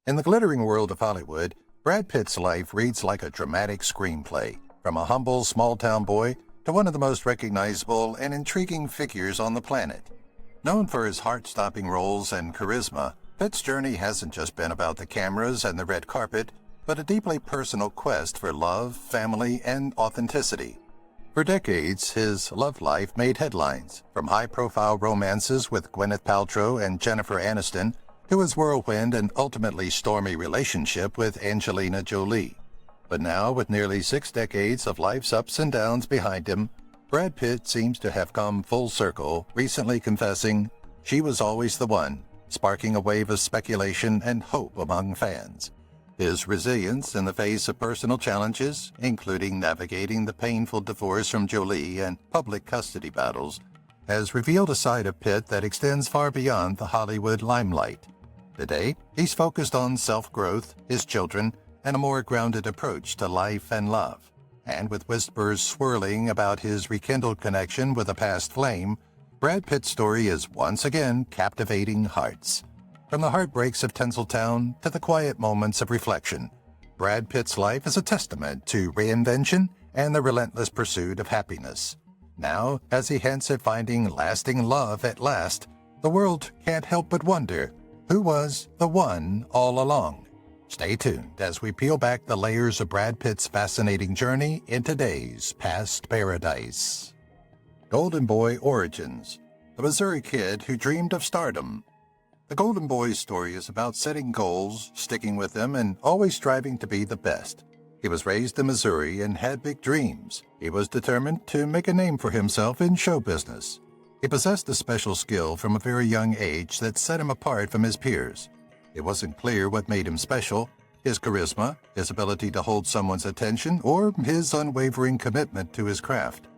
In the glittering world of Hollywood, Brad Pitt's life reads like a dramatic screenplay, from a humble small-town boy to one of the most recognizable and intriguing figures on the planet. Known for his heart-stopping roles and charisma, Pitt's journey hasn't just been about the cameras and the red carpet, but a deeply personal quest for love, family, and authenticity. For decades, his love life made headlines, from high-profile romances with Gwyneth Paltrow and Jennifer Aniston to his whirlwind and ultimately stormy relationship with Angelina Jolie. But now, with nearly 6 decades of life's ups and downs behind him, Brad Pitt seems to have come full circle, recently confessing, "She was always the one," sparking a wave of speculation and hope among fans. His resilience in the face of personal challenges, including navigating the painful divorce from Jolie and public custody battles, has revealed a side of Pitt that extends far beyond the Hollywood limelight. Today, he's focused on self-growth, his children, and a more grounded approach to life and love. And with whispers swirling about his rekindled connection with a past flame, Brad Pitt's story is once again captivating hearts. From the heartbreaks of Tinseltown to the quiet moments of reflection, Brad Pitt's life is a testament to reinvention and the relentless pursuit of happiness. Now, as he hints at finding lasting love at last, the world can't help but wonder, who was the one all along? Stay tuned as we peel back the layers of Brad Pitt's fascinating journey in today's Past Paradise. Golden Boy Origins: The Missouri Kid Who Dreamed of Stardom. The Golden Boy's story is about setting goals, sticking with them, and always striving to be the best. He was raised in Missouri and had big dreams. He was determined to make a name for himself in show business. He possessed a special skill from a very young age that set him apart from his peers. It wasn't clear what made him special: his charisma, his ability to hold someone's attention, or his unwavering commitment to his craft.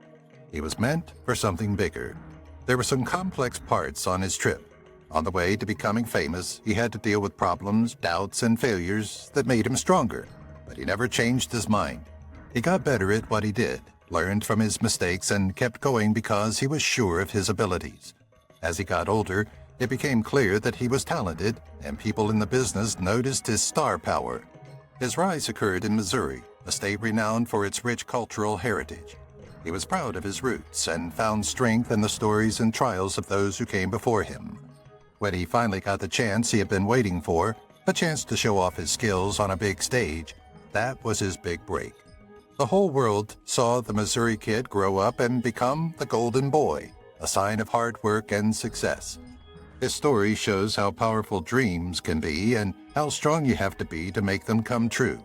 He was meant for something bigger. There were some complex parts on his trip. On the way to becoming famous, he had to deal with problems, doubts, and failures that made him stronger. But he never changed his mind. He got better at what he did, learned from his mistakes, and kept going because he was sure of his abilities. As he got older, it became clear that he was talented, and people in the business noticed his star power. His rise occurred in Missouri, a state renowned for its rich cultural heritage. He was proud of his roots and found strength in the stories and trials of those who came before him. When he finally got the chance he had been waiting for, a chance to show off his skills on a big stage, that was his big break. The whole world saw the Missouri Kid grow up and become the Golden Boy, a sign of hard work and success. His story shows how powerful dreams can be and how strong you have to be to make them come true.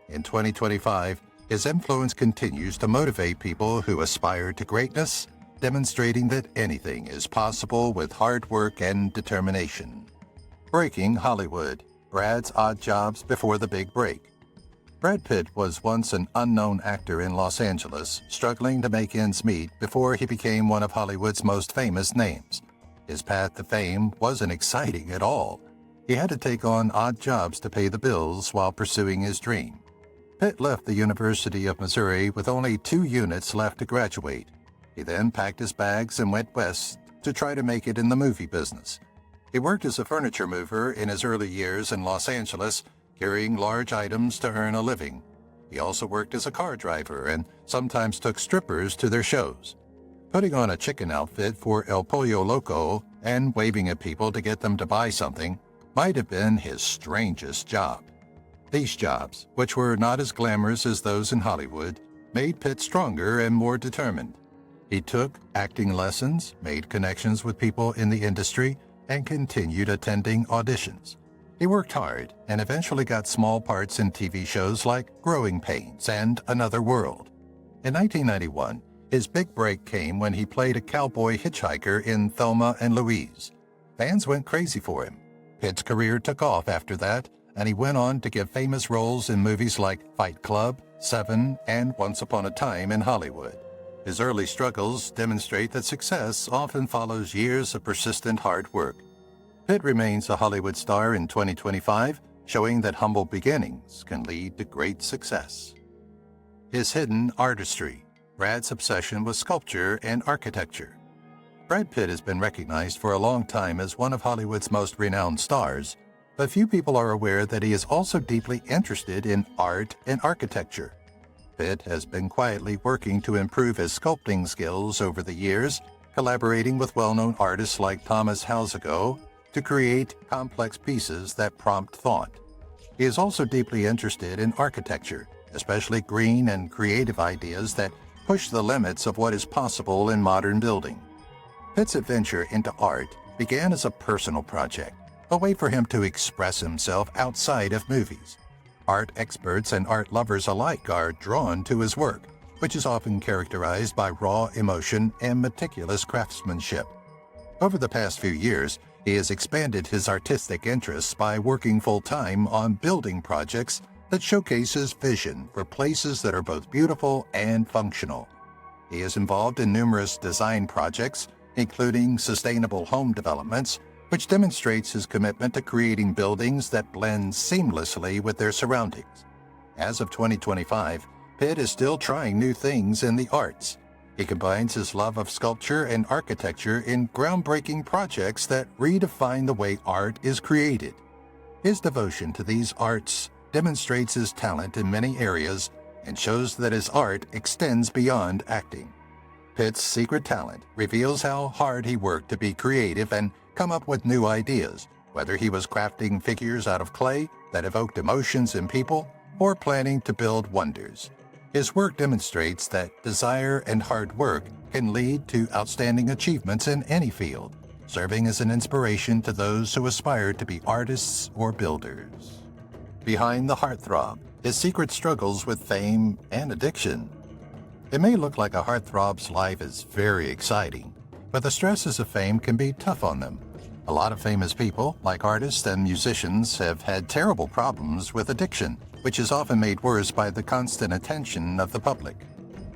In 2025, his influence continues to motivate people who aspire to greatness, demonstrating that anything is possible with hard work and determination. Breaking Hollywood: Brad's odd jobs before the big break. Brad Pitt was once an unknown actor in Los Angeles, struggling to make ends meet before he became one of Hollywood's most famous names. His path to fame wasn't exciting at all. He had to take on odd jobs to pay the bills while pursuing his dream. Pitt left the University of Missouri with only 2 units left to graduate. He then packed his bags and went west to try to make it in the movie business. He worked as a furniture mover in his early years in Los Angeles, carrying large items to earn a living. He also worked as a car driver and sometimes took strippers to their shows. Putting on a chicken outfit for El Pollo Loco and waving at people to get them to buy something might have been his strangest job. These jobs, which were not as glamorous as those in Hollywood, made Pitt stronger and more determined. He took acting lessons, made connections with people in the industry, and continued attending auditions. He worked hard and eventually got small parts in TV shows like Growing Pains and Another World. In 1991, his big break came when he played a cowboy hitchhiker in Thelma Louise. Fans went crazy for him. Pitt's career took off after that, and he went on to give famous roles in movies like Fight Club, Seven, and Once Upon a Time in Hollywood. His early struggles demonstrate that success often follows years of persistent hard work. Pitt remains a Hollywood star in 2025, showing that humble beginnings can lead to great success. His hidden artistry: Brad's obsession with sculpture and architecture. Brad Pitt has been recognized for a long time as one of Hollywood's most renowned stars, But few people are aware that he is also deeply interested in art and architecture. Pitt has been quietly working to improve his sculpting skills over the years, collaborating with well-known artists like Thomas Houseago to create complex pieces that prompt thought. He is also deeply interested in architecture, especially green and creative ideas that push the limits of what is possible in modern building. Pitt's adventure into art began as a personal project, a way for him to express himself outside of movies. Art experts and art lovers alike are drawn to his work, which is often characterized by raw emotion and meticulous craftsmanship. Over the past few years, he has expanded his artistic interests by working full-time on building projects that showcase his vision for places that are both beautiful and functional. He is involved in numerous design projects, including sustainable home developments, which demonstrates his commitment to creating buildings that blend seamlessly with their surroundings. As of 2025, Pitt is still trying new things in the arts. He combines his love of sculpture and architecture in groundbreaking projects that redefine the way art is created. His devotion to these arts demonstrates his talent in many areas and shows that his art extends beyond acting. Pitt's secret talent reveals how hard he worked to be creative and come up with new ideas, whether he was crafting figures out of clay that evoked emotions in people or planning to build wonders. His work demonstrates that desire and hard work can lead to outstanding achievements in any field, serving as an inspiration to those who aspire to be artists or builders. Behind the heartthrob, his secret struggles with fame and addiction. It may look like a heartthrob's life is very exciting, but the stresses of fame can be tough on them. A lot of famous people, like artists and musicians, have had terrible problems with addiction, which is often made worse by the constant attention of the public.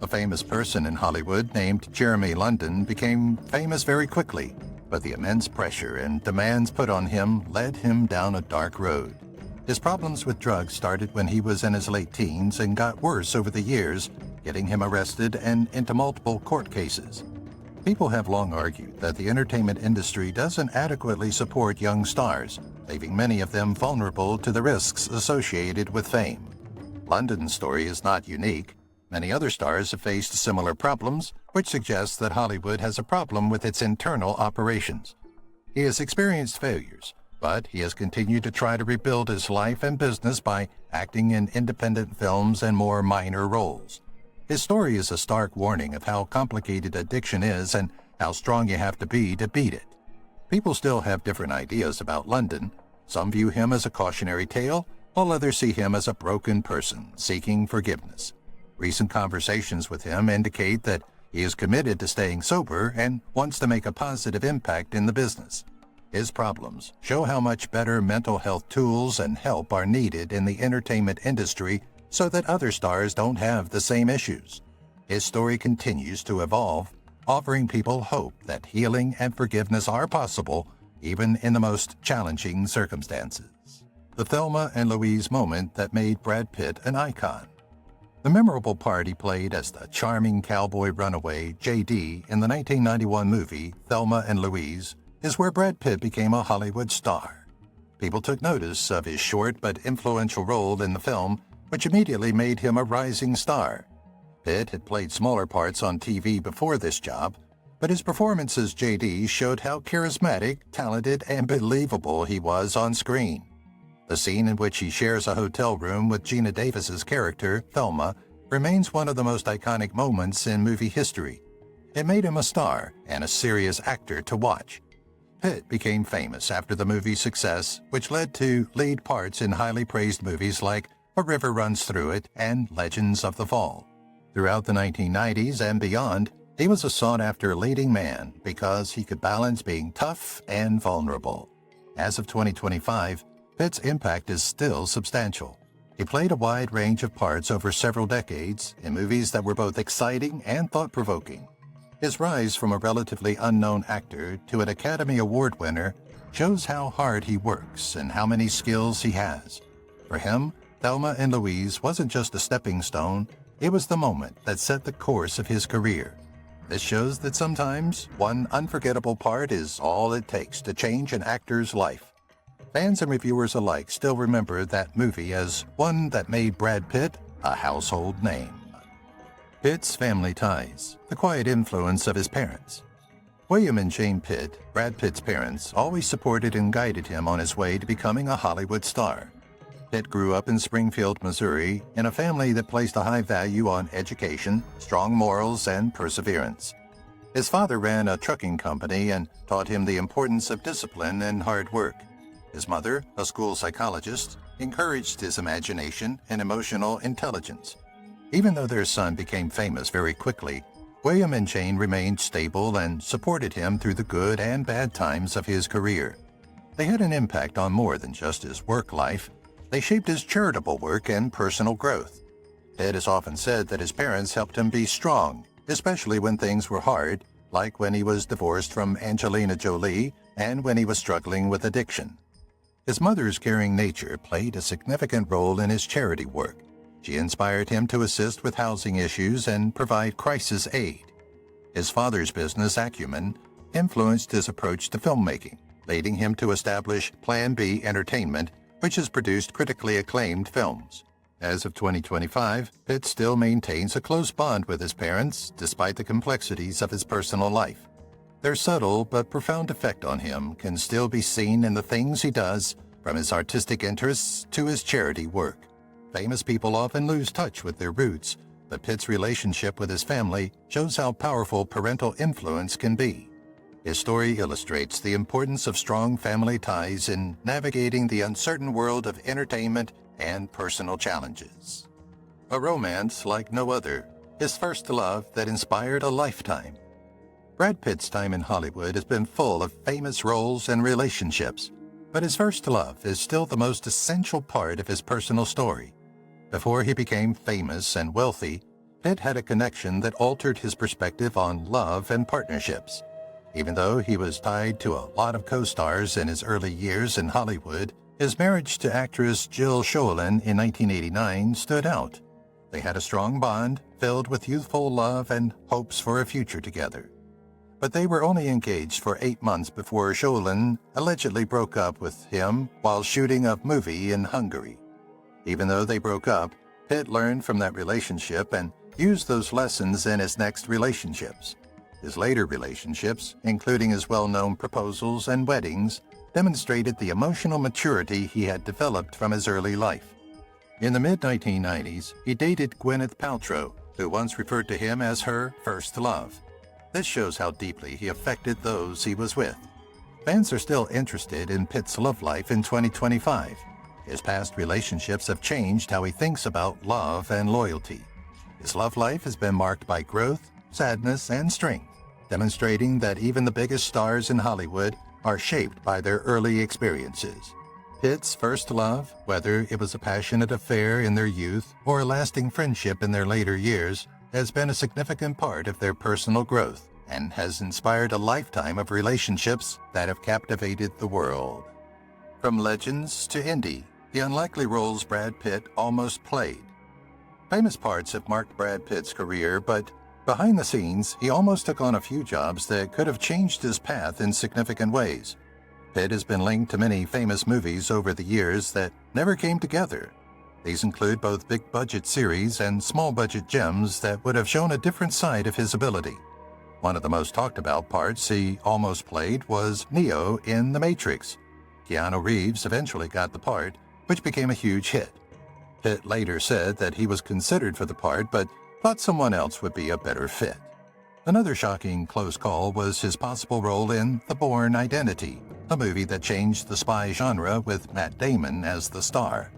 A famous person in Hollywood named Jeremy London became famous very quickly, but the immense pressure and demands put on him led him down a dark road. His problems with drugs started when he was in his late teens and got worse over the years, getting him arrested and into multiple court cases. People have long argued that the entertainment industry doesn't adequately support young stars, leaving many of them vulnerable to the risks associated with fame. London's story is not unique. Many other stars have faced similar problems, which suggests that Hollywood has a problem with its internal operations. He has experienced failures, but he has continued to try to rebuild his life and business by acting in independent films and more minor roles. His story is a stark warning of how complicated addiction is and how strong you have to beat it. People still have different ideas about London. Some view him as a cautionary tale, while others see him as a broken person seeking forgiveness. Recent conversations with him indicate that he is committed to staying sober and wants to make a positive impact in the business. His problems show how much better mental health tools and help are needed in the entertainment industry so that other stars don't have the same issues. His story continues to evolve, offering people hope that healing and forgiveness are possible even in the most challenging circumstances. The Thelma and Louise moment that made Brad Pitt an icon. The memorable part he played as the charming cowboy runaway J.D. in the 1991 movie Thelma and Louise is where Brad Pitt became a Hollywood star. People took notice of his short but influential role in the film, which immediately made him a rising star. Pitt had played smaller parts on TV before this job, but his performance as J.D. showed how charismatic, talented, and believable he was on screen. The scene in which he shares a hotel room with Gina Davis's character, Thelma, remains one of the most iconic moments in movie history. It made him a star and a serious actor to watch. Pitt became famous after the movie's success, which led to lead parts in highly praised movies like A River Runs Through It and Legends of the Fall. Throughout the 1990s and beyond, he was a sought-after leading man because he could balance being tough and vulnerable. As of 2025, Pitt's impact is still substantial. He played a wide range of parts over several decades in movies that were both exciting and thought-provoking. His rise from a relatively unknown actor to an Academy Award winner shows how hard he works and how many skills he has. For him, Thelma and Louise wasn't just a stepping stone, it was the moment that set the course of his career. This shows that sometimes one unforgettable part is all it takes to change an actor's life. Fans and reviewers alike still remember that movie as one that made Brad Pitt a household name. Pitt's family ties, the quiet influence of his parents. William and Jane Pitt, Brad Pitt's parents, always supported and guided him on his way to becoming a Hollywood star. Pitt grew up in Springfield, Missouri, in a family that placed a high value on education, strong morals, and perseverance. His father ran a trucking company and taught him the importance of discipline and hard work. His mother, a school psychologist, encouraged his imagination and emotional intelligence. Even though their son became famous very quickly, William and Jane remained stable and supported him through the good and bad times of his career. They had an impact on more than just his work life. They shaped his charitable work and personal growth. Pitt has often said that his parents helped him be strong, especially when things were hard, like when he was divorced from Angelina Jolie and when he was struggling with addiction. His mother's caring nature played a significant role in his charity work. She inspired him to assist with housing issues and provide crisis aid. His father's business acumen influenced his approach to filmmaking, leading him to establish Plan B Entertainment, which has produced critically acclaimed films. As of 2025, Pitt still maintains a close bond with his parents, despite the complexities of his personal life. Their subtle but profound effect on him can still be seen in the things he does, from his artistic interests to his charity work. Famous people often lose touch with their roots, but Pitt's relationship with his family shows how powerful parental influence can be. His story illustrates the importance of strong family ties in navigating the uncertain world of entertainment and personal challenges. A romance like no other, his first love that inspired a lifetime. Brad Pitt's time in Hollywood has been full of famous roles and relationships, but his first love is still the most essential part of his personal story. Before he became famous and wealthy, Pitt had a connection that altered his perspective on love and partnerships. Even though he was tied to a lot of co-stars in his early years in Hollywood, his marriage to actress Jill Schoelen in 1989 stood out. They had a strong bond filled with youthful love and hopes for a future together. But they were only engaged for 8 months before Schoelen allegedly broke up with him while shooting a movie in Hungary. Even though they broke up, Pitt learned from that relationship and used those lessons in his next relationships. His later relationships, including his well-known proposals and weddings, demonstrated the emotional maturity he had developed from his early life. In the mid-1990s, he dated Gwyneth Paltrow, who once referred to him as her first love. This shows how deeply he affected those he was with. Fans are still interested in Pitt's love life in 2025. His past relationships have changed how he thinks about love and loyalty. His love life has been marked by growth, sadness, and strength, demonstrating that even the biggest stars in Hollywood are shaped by their early experiences. Pitt's first love, whether it was a passionate affair in their youth or a lasting friendship in their later years, has been a significant part of their personal growth and has inspired a lifetime of relationships that have captivated the world. From legends to indie, the unlikely roles Brad Pitt almost played. Famous parts have marked Brad Pitt's career, but behind the scenes, he almost took on a few jobs that could have changed his path in significant ways. Pitt has been linked to many famous movies over the years that never came together. These include both big-budget series and small-budget gems that would have shown a different side of his ability. One of the most talked-about parts he almost played was Neo in The Matrix. Keanu Reeves eventually got the part, which became a huge hit. Pitt later said that he was considered for the part, but thought someone else would be a better fit. Another shocking close call was his possible role in The Bourne Identity, a movie that changed the spy genre with Matt Damon as the star.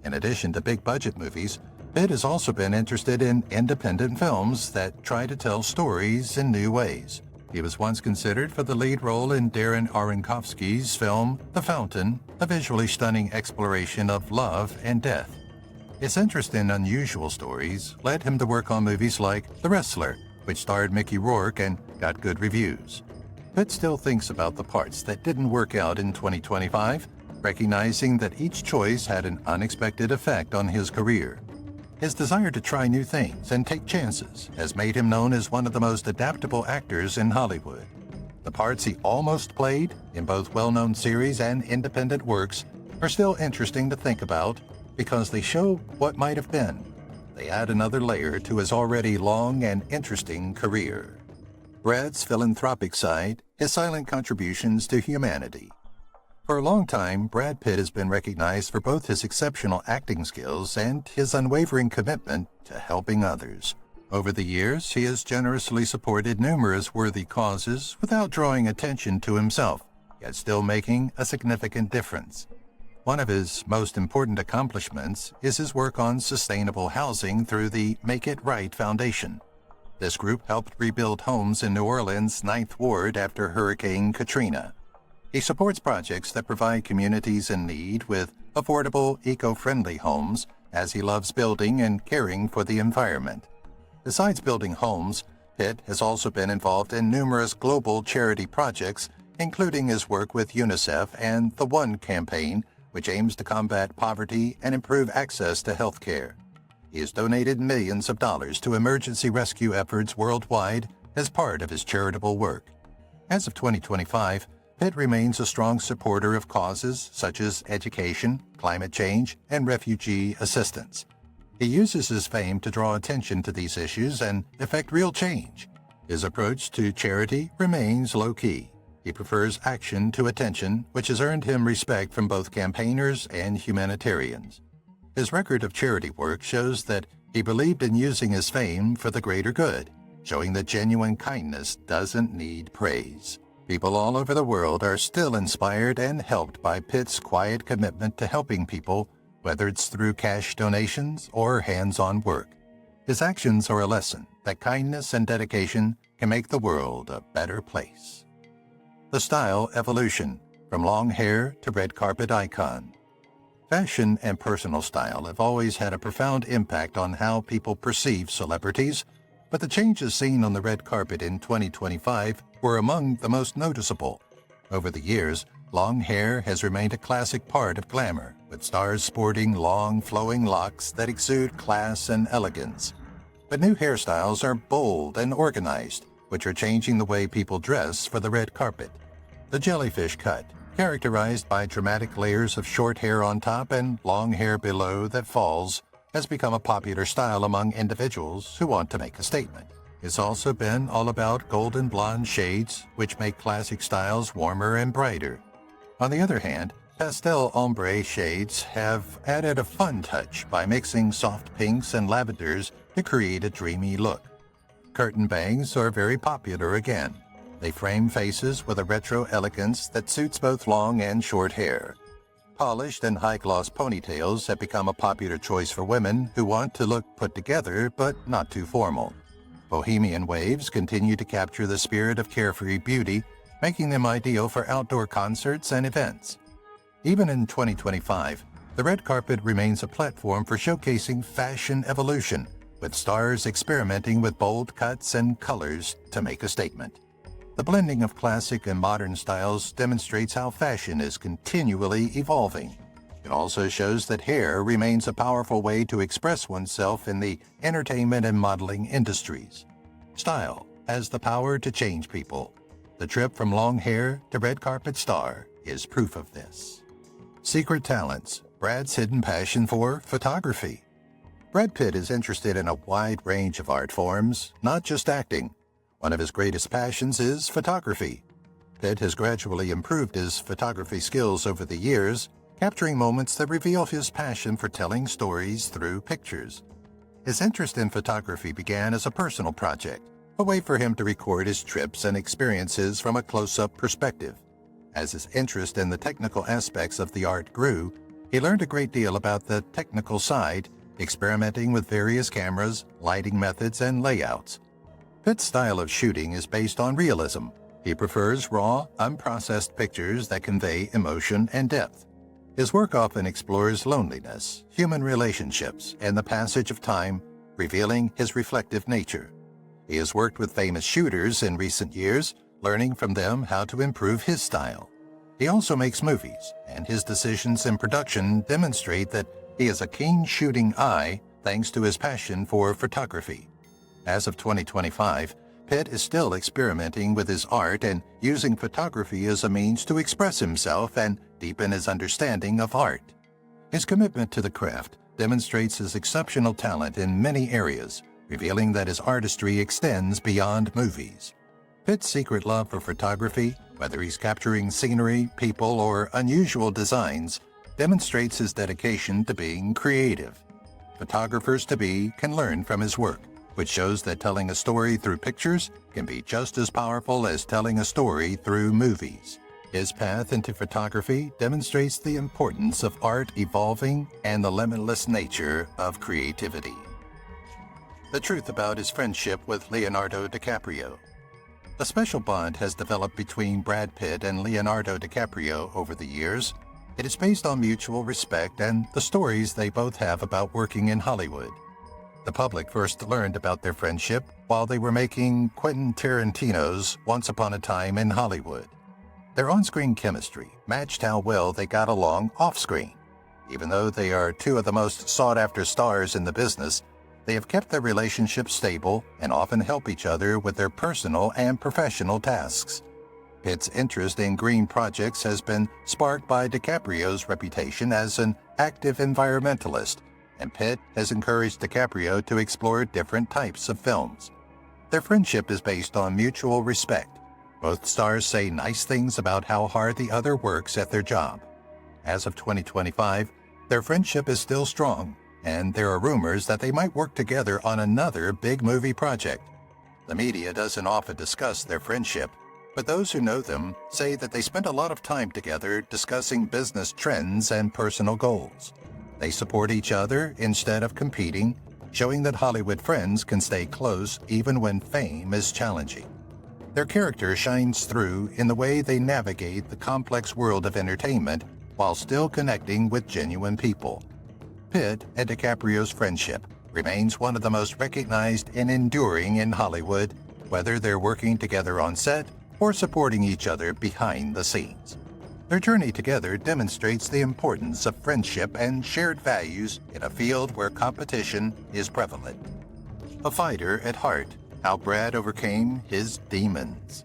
In addition to big-budget movies, Pitt has also been interested in independent films that try to tell stories in new ways. He was once considered for the lead role in Darren Aronofsky's film The Fountain, a visually stunning exploration of love and death. His interest in unusual stories led him to work on movies like The Wrestler, which starred Mickey Rourke and got good reviews. Pitt still thinks about the parts that didn't work out in 2025, recognizing that each choice had an unexpected effect on his career. His desire to try new things and take chances has made him known as one of the most adaptable actors in Hollywood. The parts he almost played in both well-known series and independent works are still interesting to think about because they show what might have been. They add another layer to his already long and interesting career. Brad's philanthropic side, his silent contributions to humanity. For a long time, Brad Pitt has been recognized for both his exceptional acting skills and his unwavering commitment to helping others. Over the years, he has generously supported numerous worthy causes without drawing attention to himself, yet still making a significant difference. One of his most important accomplishments is his work on sustainable housing through the Make It Right Foundation. This group helped rebuild homes in New Orleans' 9th Ward after Hurricane Katrina. He supports projects that provide communities in need with affordable, eco-friendly homes, as he loves building and caring for the environment. Besides building homes, Pitt has also been involved in numerous global charity projects, including his work with UNICEF and the One campaign, which aims to combat poverty and improve access to health care. He has donated millions of dollars to emergency rescue efforts worldwide as part of his charitable work. As of 2025, Pitt remains a strong supporter of causes such as education, climate change, and refugee assistance. He uses his fame to draw attention to these issues and effect real change. His approach to charity remains low-key. He prefers action to attention, which has earned him respect from both campaigners and humanitarians. His record of charity work shows that he believed in using his fame for the greater good, showing that genuine kindness doesn't need praise. People all over the world are still inspired and helped by Pitt's quiet commitment to helping people, whether it's through cash donations or hands-on work. His actions are a lesson that kindness and dedication can make the world a better place. The style evolution, from long hair to red carpet icon. Fashion and personal style have always had a profound impact on how people perceive celebrities, but the changes seen on the red carpet in 2025 were among the most noticeable. Over the years, long hair has remained a classic part of glamour, with stars sporting long, flowing locks that exude class and elegance. But new hairstyles are bold and organized, which are changing the way people dress for the red carpet. The jellyfish cut, characterized by dramatic layers of short hair on top and long hair below that falls, has become a popular style among individuals who want to make a statement. It's also been all about golden blonde shades, which make classic styles warmer and brighter. On the other hand, pastel ombre shades have added a fun touch by mixing soft pinks and lavenders to create a dreamy look. Curtain bangs are very popular again. They frame faces with a retro elegance that suits both long and short hair. Polished and high-gloss ponytails have become a popular choice for women who want to look put together but not too formal. Bohemian waves continue to capture the spirit of carefree beauty, making them ideal for outdoor concerts and events. Even in 2025, the red carpet remains a platform for showcasing fashion evolution, with stars experimenting with bold cuts and colors to make a statement. The blending of classic and modern styles demonstrates how fashion is continually evolving. It also shows that hair remains a powerful way to express oneself in the entertainment and modeling industries. Style has the power to change people. The trip from long hair to red carpet star is proof of this. Secret talents. Brad's hidden passion for photography. Brad Pitt is interested in a wide range of art forms, not just acting. One of his greatest passions is photography. Pitt has gradually improved his photography skills over the years, capturing moments that reveal his passion for telling stories through pictures. His interest in photography began as a personal project, a way for him to record his trips and experiences from a close-up perspective. As his interest in the technical aspects of the art grew, he learned a great deal about the technical side, experimenting with various cameras, lighting methods, and layouts. Pitt's style of shooting is based on realism. He prefers raw, unprocessed pictures that convey emotion and depth. His work often explores loneliness, human relationships, and the passage of time, revealing his reflective nature. He has worked with famous shooters in recent years, learning from them how to improve his style. He also makes movies, and his decisions in production demonstrate that he has a keen shooting eye thanks to his passion for photography. As of 2025, Pitt is still experimenting with his art and using photography as a means to express himself and deepen his understanding of art. His commitment to the craft demonstrates his exceptional talent in many areas, revealing that his artistry extends beyond movies. Pitt's secret love for photography, whether he's capturing scenery, people, or unusual designs, demonstrates his dedication to being creative. Photographers-to-be can learn from his work, which shows that telling a story through pictures can be just as powerful as telling a story through movies. His path into photography demonstrates the importance of art evolving and the limitless nature of creativity. The truth about his friendship with Leonardo DiCaprio. A special bond has developed between Brad Pitt and Leonardo DiCaprio over the years. It is based on mutual respect and the stories they both have about working in Hollywood. The public first learned about their friendship while they were making Quentin Tarantino's Once Upon a Time in Hollywood. Their on-screen chemistry matched how well they got along off-screen. Even though they are two of the most sought-after stars in the business, they have kept their relationship stable and often help each other with their personal and professional tasks. Pitt's interest in green projects has been sparked by DiCaprio's reputation as an active environmentalist, and Pitt has encouraged DiCaprio to explore different types of films. Their friendship is based on mutual respect. Both stars say nice things about how hard the other works at their job. As of 2025, their friendship is still strong, and there are rumors that they might work together on another big movie project. The media doesn't often discuss their friendship, but those who know them say that they spend a lot of time together discussing business trends and personal goals. They support each other instead of competing, showing that Hollywood friends can stay close even when fame is challenging. Their character shines through in the way they navigate the complex world of entertainment while still connecting with genuine people. Pitt and DiCaprio's friendship remains one of the most recognized and enduring in Hollywood, whether they're working together on set or supporting each other behind the scenes. Their journey together demonstrates the importance of friendship and shared values in a field where competition is prevalent. A fighter at heart, how Brad overcame his demons.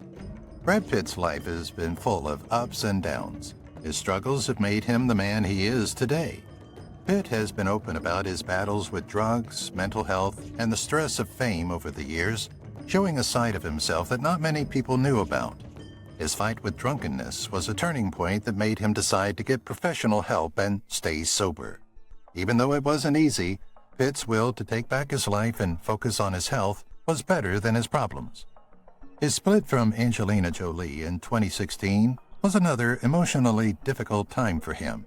Brad Pitt's life has been full of ups and downs. His struggles have made him the man he is today. Pitt has been open about his battles with drugs, mental health, and the stress of fame over the years, showing a side of himself that not many people knew about. His fight with drunkenness was a turning point that made him decide to get professional help and stay sober. Even though it wasn't easy, Pitt's will to take back his life and focus on his health was better than his problems. His split from Angelina Jolie in 2016 was another emotionally difficult time for him.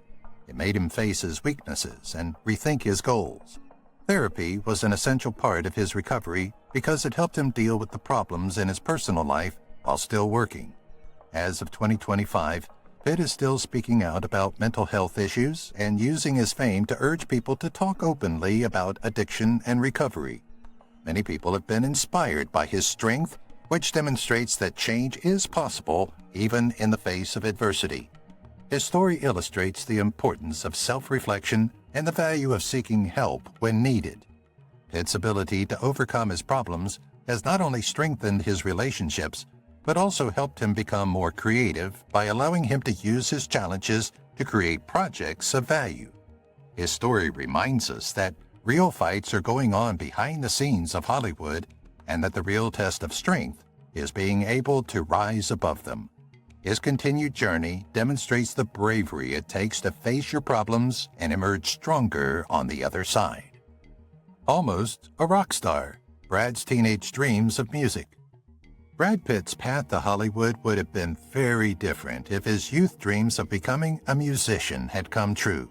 It made him face his weaknesses and rethink his goals. Therapy was an essential part of his recovery because it helped him deal with the problems in his personal life while still working. As of 2025, Pitt is still speaking out about mental health issues and using his fame to urge people to talk openly about addiction and recovery. Many people have been inspired by his strength, which demonstrates that change is possible even in the face of adversity. His story illustrates the importance of self-reflection and the value of seeking help when needed. Pitt's ability to overcome his problems has not only strengthened his relationships, but also helped him become more creative by allowing him to use his challenges to create projects of value. His story reminds us that real fights are going on behind the scenes of Hollywood and that the real test of strength is being able to rise above them. His continued journey demonstrates the bravery it takes to face your problems and emerge stronger on the other side. Almost a rock star, Brad's teenage dreams of music. Brad Pitt's path to Hollywood would have been very different if his youth dreams of becoming a musician had come true.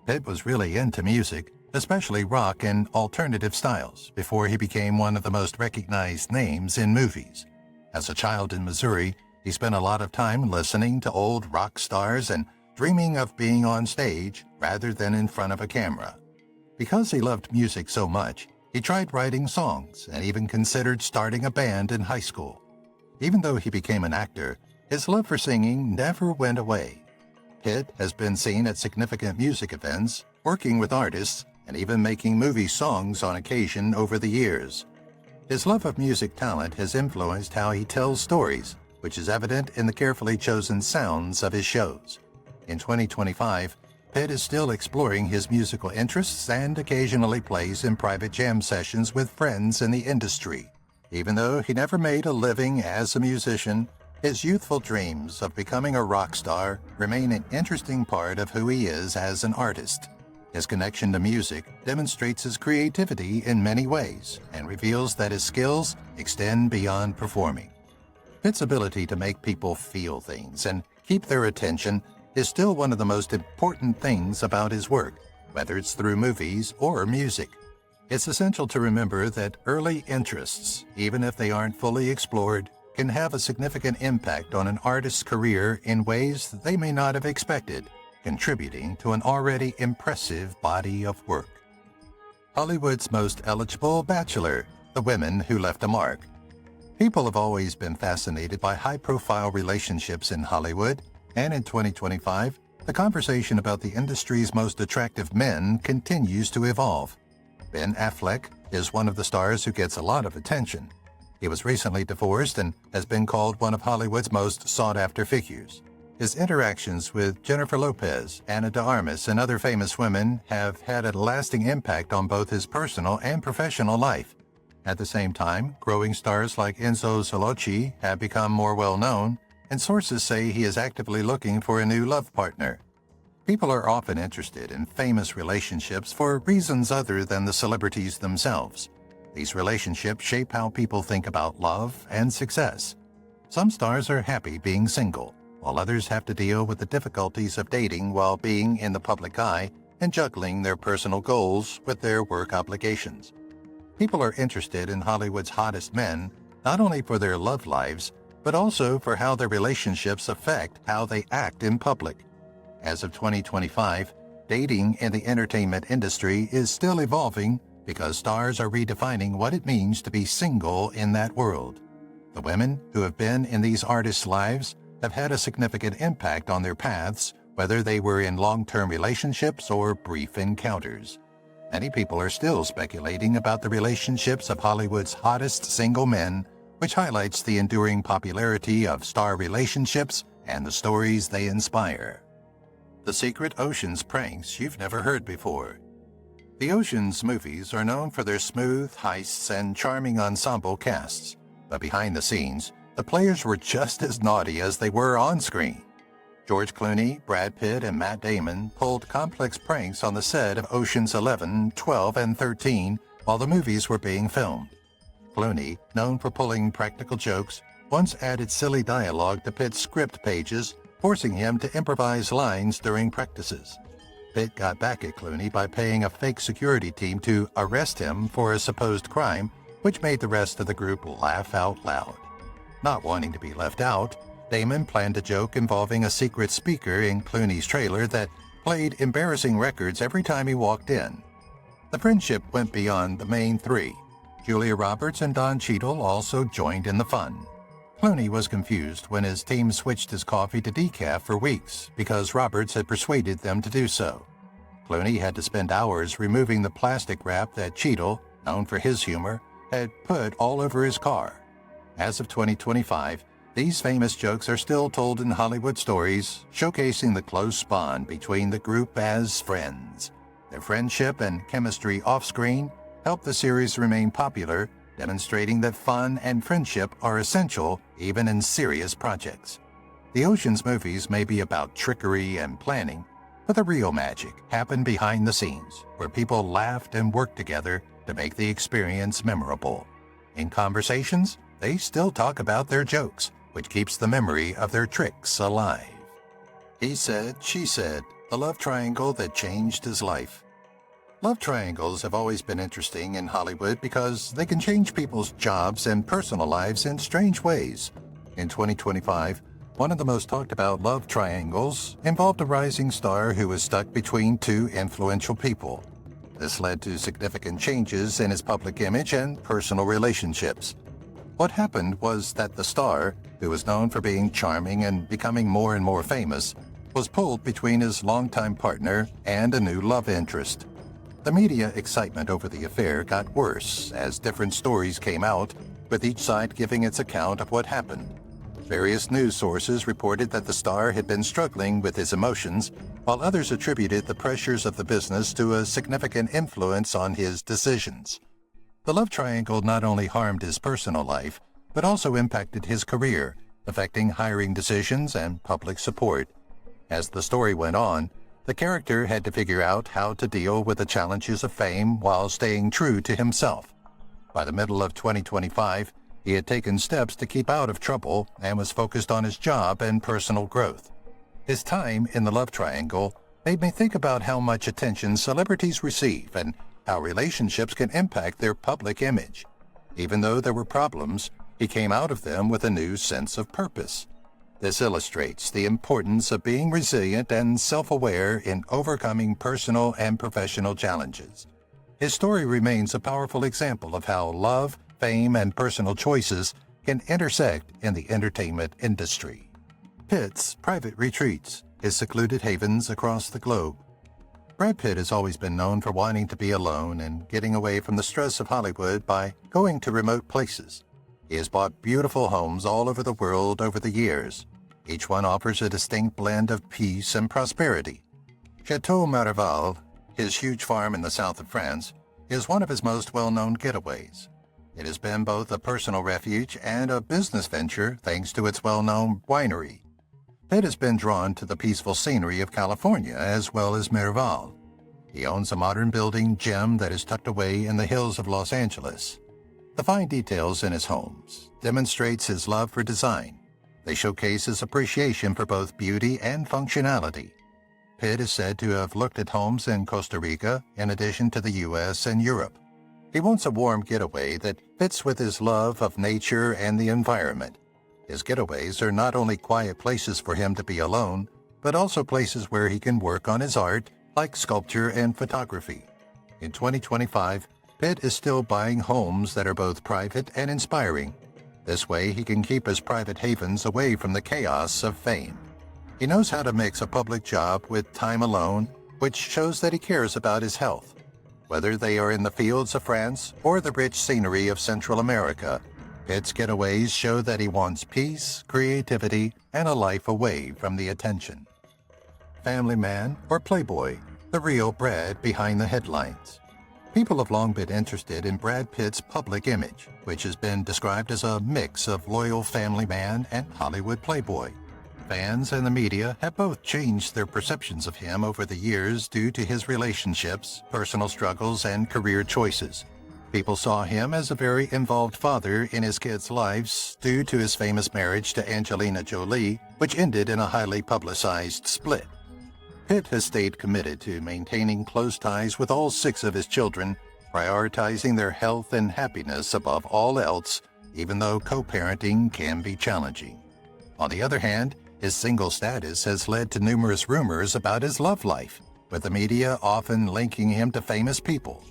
Pitt was really into music, especially rock and alternative styles, before he became one of the most recognized names in movies. As a child in Missouri, he spent a lot of time listening to old rock stars and dreaming of being on stage rather than in front of a camera. Because he loved music so much, he tried writing songs and even considered starting a band in high school. Even though he became an actor, his love for singing never went away. Pitt has been seen at significant music events, working with artists, and even making movie songs on occasion over the years. His love of music talent has influenced how he tells stories, which is evident in the carefully chosen sounds of his shows. In 2025, Pitt is still exploring his musical interests and occasionally plays in private jam sessions with friends in the industry. Even though he never made a living as a musician, his youthful dreams of becoming a rock star remain an interesting part of who he is as an artist. His connection to music demonstrates his creativity in many ways and reveals that his skills extend beyond performing. Pitt's ability to make people feel things and keep their attention is still one of the most important things about his work, whether it's through movies or music. It's essential to remember that early interests, even if they aren't fully explored, can have a significant impact on an artist's career in ways that they may not have expected, contributing to an already impressive body of work. Hollywood's most eligible bachelor, the women who left a mark. People have always been fascinated by high-profile relationships in Hollywood, and in 2025, the conversation about the industry's most attractive men continues to evolve. Ben Affleck is one of the stars who gets a lot of attention. He was recently divorced and has been called one of Hollywood's most sought-after figures. His interactions with Jennifer Lopez, Ana de Armas, and other famous women have had a lasting impact on both his personal and professional life. At the same time, growing stars like Enzo Solocci have become more well-known, and sources say he is actively looking for a new love partner. People are often interested in famous relationships for reasons other than the celebrities themselves. These relationships shape how people think about love and success. Some stars are happy being single, while others have to deal with the difficulties of dating while being in the public eye and juggling their personal goals with their work obligations. People are interested in Hollywood's hottest men, not only for their love lives, but also for how their relationships affect how they act in public. As of 2025, dating in the entertainment industry is still evolving because stars are redefining what it means to be single in that world. The women who have been in these artists' lives have had a significant impact on their paths, whether they were in long-term relationships or brief encounters. Many people are still speculating about the relationships of Hollywood's hottest single men, which highlights the enduring popularity of star relationships and the stories they inspire. The secret Ocean's pranks you've never heard before. The Ocean's movies are known for their smooth heists and charming ensemble casts, but behind the scenes, the players were just as naughty as they were on screen. George Clooney, Brad Pitt, and Matt Damon pulled complex pranks on the set of Ocean's 11, 12, and 13 while the movies were being filmed. Clooney, known for pulling practical jokes, once added silly dialogue to Pitt's script pages, forcing him to improvise lines during practices. Pitt got back at Clooney by paying a fake security team to arrest him for a supposed crime, which made the rest of the group laugh out loud. Not wanting to be left out, Damon planned a joke involving a secret speaker in Clooney's trailer that played embarrassing records every time he walked in. The friendship went beyond the main three. Julia Roberts and Don Cheadle also joined in the fun. Clooney was confused when his team switched his coffee to decaf for weeks because Roberts had persuaded them to do so. Clooney had to spend hours removing the plastic wrap that Cheadle, known for his humor, had put all over his car. As of 2025, these famous jokes are still told in Hollywood stories, showcasing the close bond between the group as friends. Their friendship and chemistry off-screen help the series remain popular, demonstrating that fun and friendship are essential even in serious projects. The Ocean's movies may be about trickery and planning, but the real magic happened behind the scenes, where people laughed and worked together to make the experience memorable. In conversations, they still talk about their jokes, which keeps the memory of their tricks alive. He said, she said, the love triangle that changed his life. Love triangles have always been interesting in Hollywood because they can change people's jobs and personal lives in strange ways. In 2025, one of the most talked about love triangles involved a rising star who was stuck between two influential people. This led to significant changes in his public image and personal relationships. What happened was that the star, who was known for being charming and becoming more and more famous, was pulled between his longtime partner and a new love interest. The media excitement over the affair got worse as different stories came out, with each side giving its account of what happened. Various news sources reported that the star had been struggling with his emotions, while others attributed the pressures of the business to a significant influence on his decisions. The love triangle not only harmed his personal life, but also impacted his career, affecting hiring decisions and public support. As the story went on, the character had to figure out how to deal with the challenges of fame while staying true to himself. By the middle of 2025, he had taken steps to keep out of trouble and was focused on his job and personal growth. His time in the love triangle made me think about how much attention celebrities receive and how relationships can impact their public image. Even though there were problems, he came out of them with a new sense of purpose. This illustrates the importance of being resilient and self-aware in overcoming personal and professional challenges. His story remains a powerful example of how love, fame, and personal choices can intersect in the entertainment industry. Pitt's private retreats, his secluded havens across the globe. Brad Pitt has always been known for wanting to be alone and getting away from the stress of Hollywood by going to remote places. He has bought beautiful homes all over the world over the years. Each one offers a distinct blend of peace and prosperity. Chateau Maraval, his huge farm in the south of France, is one of his most well-known getaways. It has been both a personal refuge and a business venture thanks to its well-known winery. Pitt has been drawn to the peaceful scenery of California as well as Miraval. He owns a modern building gem that is tucked away in the hills of Los Angeles. The fine details in his homes demonstrates his love for design. They showcase his appreciation for both beauty and functionality. Pitt is said to have looked at homes in Costa Rica in addition to the U.S. and Europe. He wants a warm getaway that fits with his love of nature and the environment. His getaways are not only quiet places for him to be alone, but also places where he can work on his art, like sculpture and photography. In 2025, Pitt is still buying homes that are both private and inspiring. This way, he can keep his private havens away from the chaos of fame. He knows how to mix a public job with time alone, which shows that he cares about his health. Whether they are in the fields of France or the rich scenery of Central America, Pitt's getaways show that he wants peace, creativity, and a life away from the attention. Family man or Playboy, the real Brad behind the headlines. People have long been interested in Brad Pitt's public image, which has been described as a mix of loyal family man and Hollywood playboy. Fans and the media have both changed their perceptions of him over the years due to his relationships, personal struggles, and career choices. People saw him as a very involved father in his kids' lives due to his famous marriage to Angelina Jolie, which ended in a highly publicized split. Pitt has stayed committed to maintaining close ties with all 6 of his children, prioritizing their health and happiness above all else, even though co-parenting can be challenging. On the other hand, his single status has led to numerous rumors about his love life, with the media often linking him to famous people.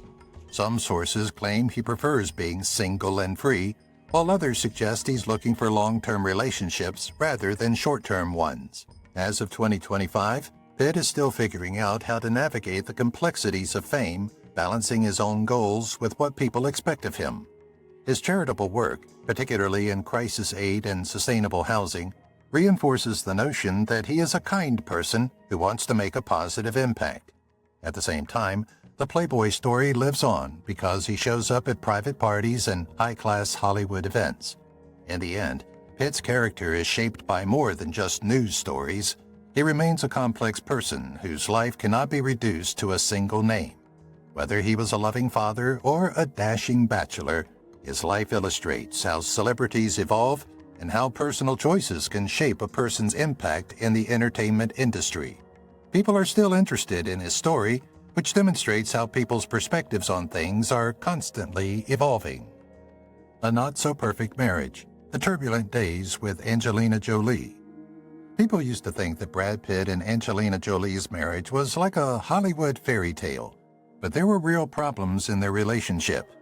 Some sources claim he prefers being single and free, while others suggest he's looking for long-term relationships rather than short-term ones. As of 2025, Pitt is still figuring out how to navigate the complexities of fame, balancing his own goals with what people expect of him. His charitable work, particularly in crisis aid and sustainable housing, reinforces the notion that he is a kind person who wants to make a positive impact. At the same time, the Playboy story lives on because he shows up at private parties and high-class Hollywood events. In the end, Pitt's character is shaped by more than just news stories. He remains a complex person whose life cannot be reduced to a single name. Whether he was a loving father or a dashing bachelor, his life illustrates how celebrities evolve and how personal choices can shape a person's impact in the entertainment industry. People are still interested in his story, which demonstrates how people's perspectives on things are constantly evolving. A not-so-perfect marriage, the turbulent days with Angelina Jolie. People used to think that Brad Pitt and Angelina Jolie's marriage was like a Hollywood fairy tale, but there were real problems in their relationship.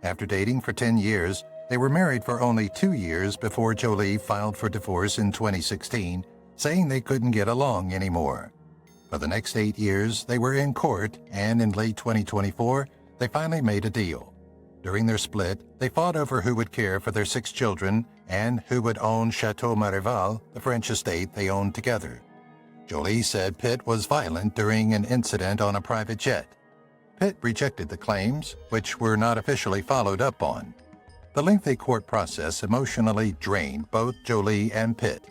After dating for 10 years, they were married for only 2 years before Jolie filed for divorce in 2016, saying they couldn't get along anymore. For the next 8 years, they were in court, and in late 2024, they finally made a deal. During their split, they fought over who would care for their 6 children and who would own Chateau Marival, the French estate they owned together. Jolie said Pitt was violent during an incident on a private jet. Pitt rejected the claims, which were not officially followed up on. The lengthy court process emotionally drained both Jolie and Pitt.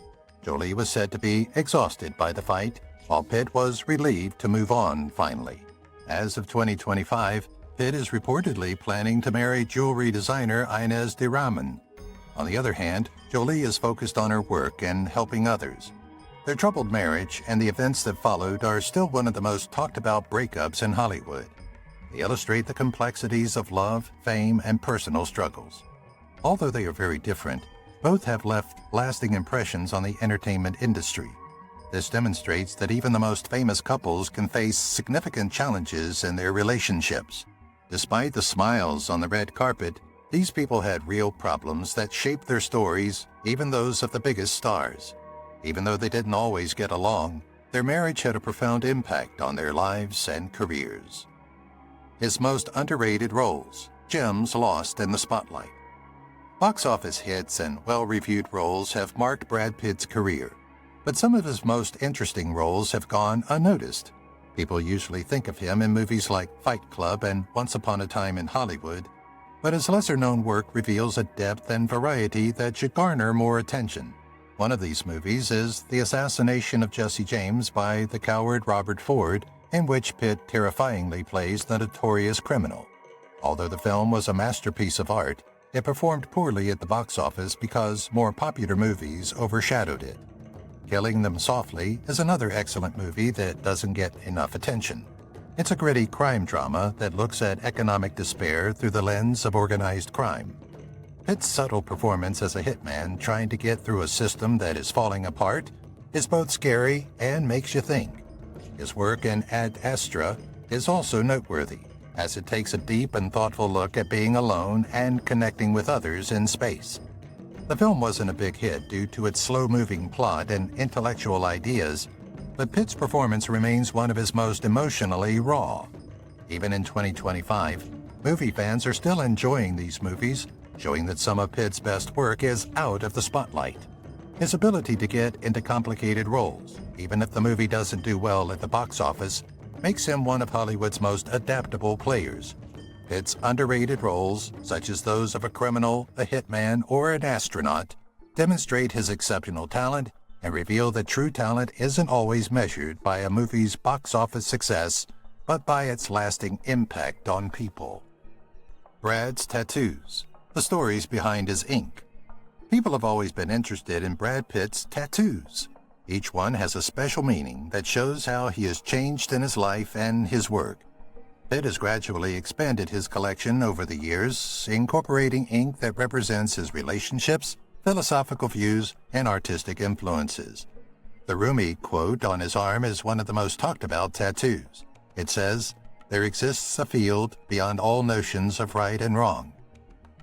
Jolie was said to be exhausted by the fight, while Pitt was relieved to move on finally. As of 2025, Pitt is reportedly planning to marry jewelry designer Inez de Raman. On the other hand, Jolie is focused on her work and helping others. Their troubled marriage and the events that followed are still one of the most talked about breakups in Hollywood. They illustrate the complexities of love, fame, and personal struggles. Although they are very different, both have left lasting impressions on the entertainment industry. This demonstrates that even the most famous couples can face significant challenges in their relationships. Despite the smiles on the red carpet, these people had real problems that shaped their stories, even those of the biggest stars. Even though they didn't always get along, their marriage had a profound impact on their lives and careers. His most underrated roles, gems lost in the spotlight. Box office hits and well-reviewed roles have marked Brad Pitt's career, but some of his most interesting roles have gone unnoticed. People usually think of him in movies like Fight Club and Once Upon a Time in Hollywood, but his lesser-known work reveals a depth and variety that should garner more attention. One of these movies is The Assassination of Jesse James by the coward Robert Ford, in which Pitt terrifyingly plays the notorious criminal. Although the film was a masterpiece of art, it performed poorly at the box office because more popular movies overshadowed it. Killing Them Softly is another excellent movie that doesn't get enough attention. It's a gritty crime drama that looks at economic despair through the lens of organized crime. Pitt's subtle performance as a hitman trying to get through a system that is falling apart is both scary and makes you think. His work in Ad Astra is also noteworthy, as it takes a deep and thoughtful look at being alone and connecting with others in space. The film wasn't a big hit due to its slow-moving plot and intellectual ideas, but Pitt's performance remains one of his most emotionally raw. Even in 2025, movie fans are still enjoying these movies, showing that some of Pitt's best work is out of the spotlight. His ability to get into complicated roles, even if the movie doesn't do well at the box office, makes him one of Hollywood's most adaptable players. Pitt's underrated roles, such as those of a criminal, a hitman, or an astronaut, demonstrate his exceptional talent and reveal that true talent isn't always measured by a movie's box office success, but by its lasting impact on people. Brad's tattoos, the stories behind his ink. People have always been interested in Brad Pitt's tattoos. Each one has a special meaning that shows how he has changed in his life and his work. Pitt has gradually expanded his collection over the years, incorporating ink that represents his relationships, philosophical views, and artistic influences. The Rumi quote on his arm is one of the most talked about tattoos. It says, "There exists a field beyond all notions of right and wrong."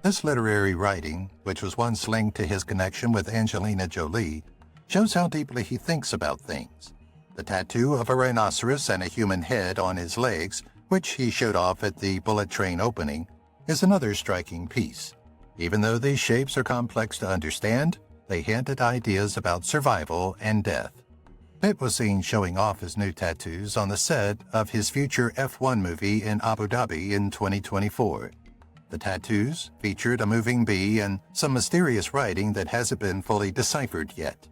This literary writing, which was once linked to his connection with Angelina Jolie, shows how deeply he thinks about things. The tattoo of a rhinoceros and a human head on his legs, which he showed off at the Bullet Train opening, is another striking piece. Even though these shapes are complex to understand, they hint at ideas about survival and death. Pitt was seen showing off his new tattoos on the set of his future F1 movie in Abu Dhabi in 2024. The tattoos featured a moving bee and some mysterious writing that hasn't been fully deciphered yet.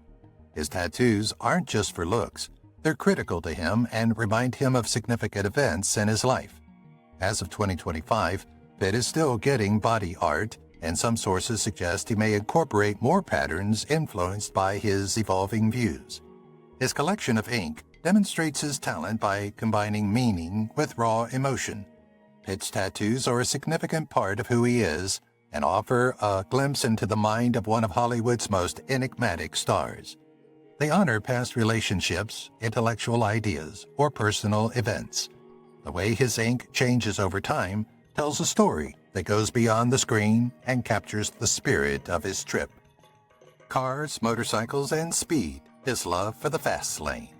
His tattoos aren't just for looks. They're critical to him and remind him of significant events in his life. As of 2025, Pitt is still getting body art, and some sources suggest he may incorporate more patterns influenced by his evolving views. His collection of ink demonstrates his talent by combining meaning with raw emotion. Pitt's tattoos are a significant part of who he is and offer a glimpse into the mind of one of Hollywood's most enigmatic stars. They honor past relationships, intellectual ideas, or personal events. The way his ink changes over time tells a story that goes beyond the screen and captures the spirit of his trip. Cars, motorcycles, and speed, his love for the fast lane.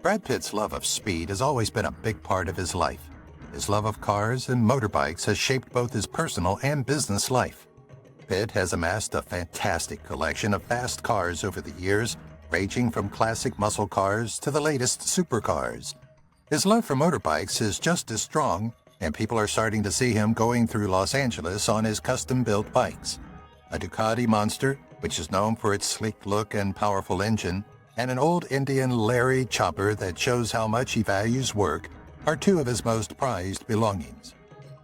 Brad Pitt's love of speed has always been a big part of his life. His love of cars and motorbikes has shaped both his personal and business life. Pitt has amassed a fantastic collection of fast cars over the years, ranging from classic muscle cars to the latest supercars. His love for motorbikes is just as strong, and people are starting to see him going through Los Angeles on his custom-built bikes. A Ducati Monster, which is known for its sleek look and powerful engine, and an old Indian Larry chopper that shows how much he values work, are two of his most prized belongings.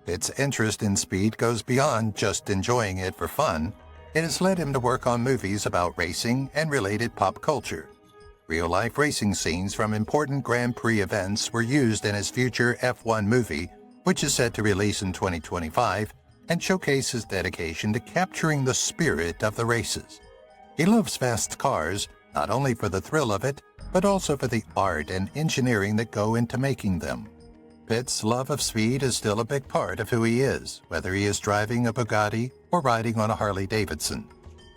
Pitt's interest in speed goes beyond just enjoying it for fun. It has led him to work on movies about racing and related pop culture. Real-life racing scenes from important Grand Prix events were used in his future F1 movie, which is set to release in 2025, and showcase his dedication to capturing the spirit of the races. He loves fast cars, not only for the thrill of it, but also for the art and engineering that go into making them. Pitt's love of speed is still a big part of who he is, whether he is driving a Bugatti or riding on a Harley-Davidson.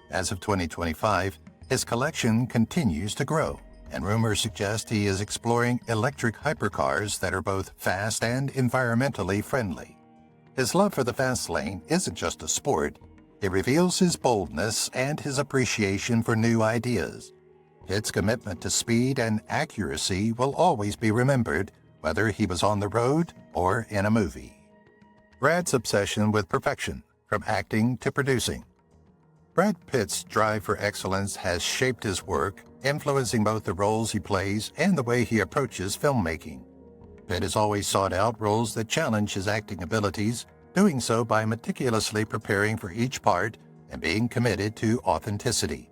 As of 2025, his collection continues to grow, and rumors suggest he is exploring electric hypercars that are both fast and environmentally friendly. His love for the fast lane isn't just a sport, it reveals his boldness and his appreciation for new ideas. Pitt's commitment to speed and accuracy will always be remembered, whether he was on the road or in a movie. Brad's obsession with perfection, from acting to producing. Brad Pitt's drive for excellence has shaped his work, influencing both the roles he plays and the way he approaches filmmaking. Pitt has always sought out roles that challenge his acting abilities, doing so by meticulously preparing for each part and being committed to authenticity.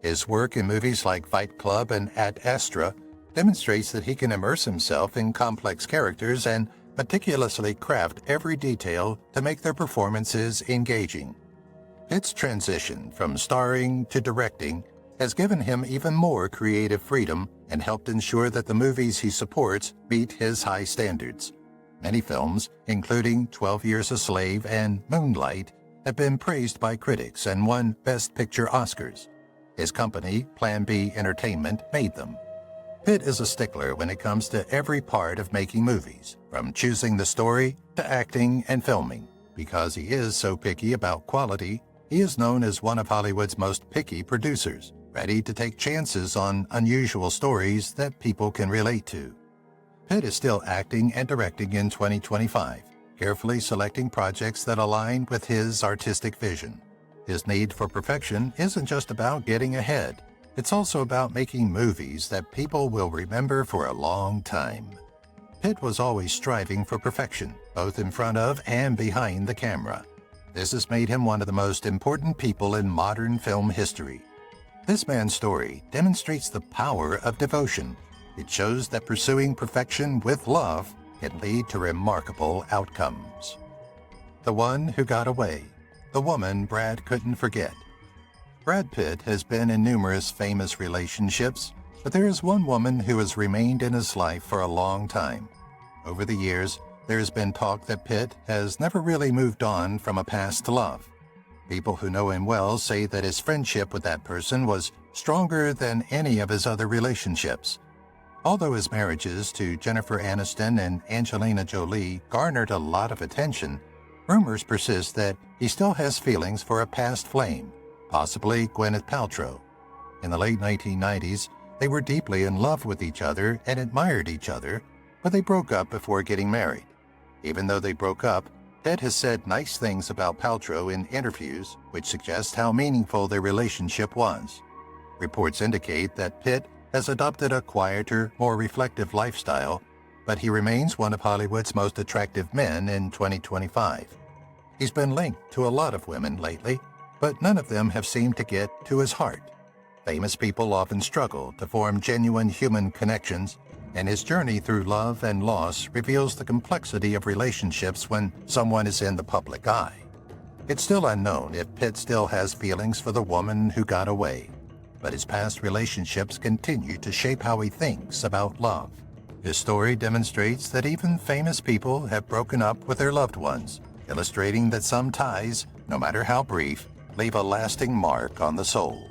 His work in movies like Fight Club and Ad Astra demonstrates that he can immerse himself in complex characters and meticulously craft every detail to make their performances engaging. Pitt's transition from starring to directing has given him even more creative freedom and helped ensure that the movies he supports meet his high standards. Many films, including 12 Years a Slave and Moonlight, have been praised by critics and won Best Picture Oscars. His company, Plan B Entertainment, made them. Pitt is a stickler when it comes to every part of making movies, from choosing the story to acting and filming. Because he is so picky about quality, he is known as one of Hollywood's most picky producers, ready to take chances on unusual stories that people can relate to. Pitt is still acting and directing in 2025, carefully selecting projects that align with his artistic vision. His need for perfection isn't just about getting ahead. It's also about making movies that people will remember for a long time. Pitt was always striving for perfection, both in front of and behind the camera. This has made him one of the most important people in modern film history. This man's story demonstrates the power of devotion. It shows that pursuing perfection with love can lead to remarkable outcomes. The One Who Got Away, the woman Brad couldn't forget. Brad Pitt has been in numerous famous relationships, but there is one woman who has remained in his life for a long time. Over the years, there has been talk that Pitt has never really moved on from a past love. People who know him well say that his friendship with that person was stronger than any of his other relationships. Although his marriages to Jennifer Aniston and Angelina Jolie garnered a lot of attention, rumors persist that he still has feelings for a past flame, possibly Gwyneth Paltrow. In the late 1990s, they were deeply in love with each other and admired each other, but they broke up before getting married. Even though they broke up, Pitt has said nice things about Paltrow in interviews, which suggest how meaningful their relationship was. Reports indicate that Pitt has adopted a quieter, more reflective lifestyle, but he remains one of Hollywood's most attractive men in 2025. He's been linked to a lot of women lately, but none of them have seemed to get to his heart. Famous people often struggle to form genuine human connections, and his journey through love and loss reveals the complexity of relationships when someone is in the public eye. It's still unknown if Pitt still has feelings for the woman who got away, but his past relationships continue to shape how he thinks about love. His story demonstrates that even famous people have broken up with their loved ones, illustrating that some ties, no matter how brief, leave a lasting mark on the soul.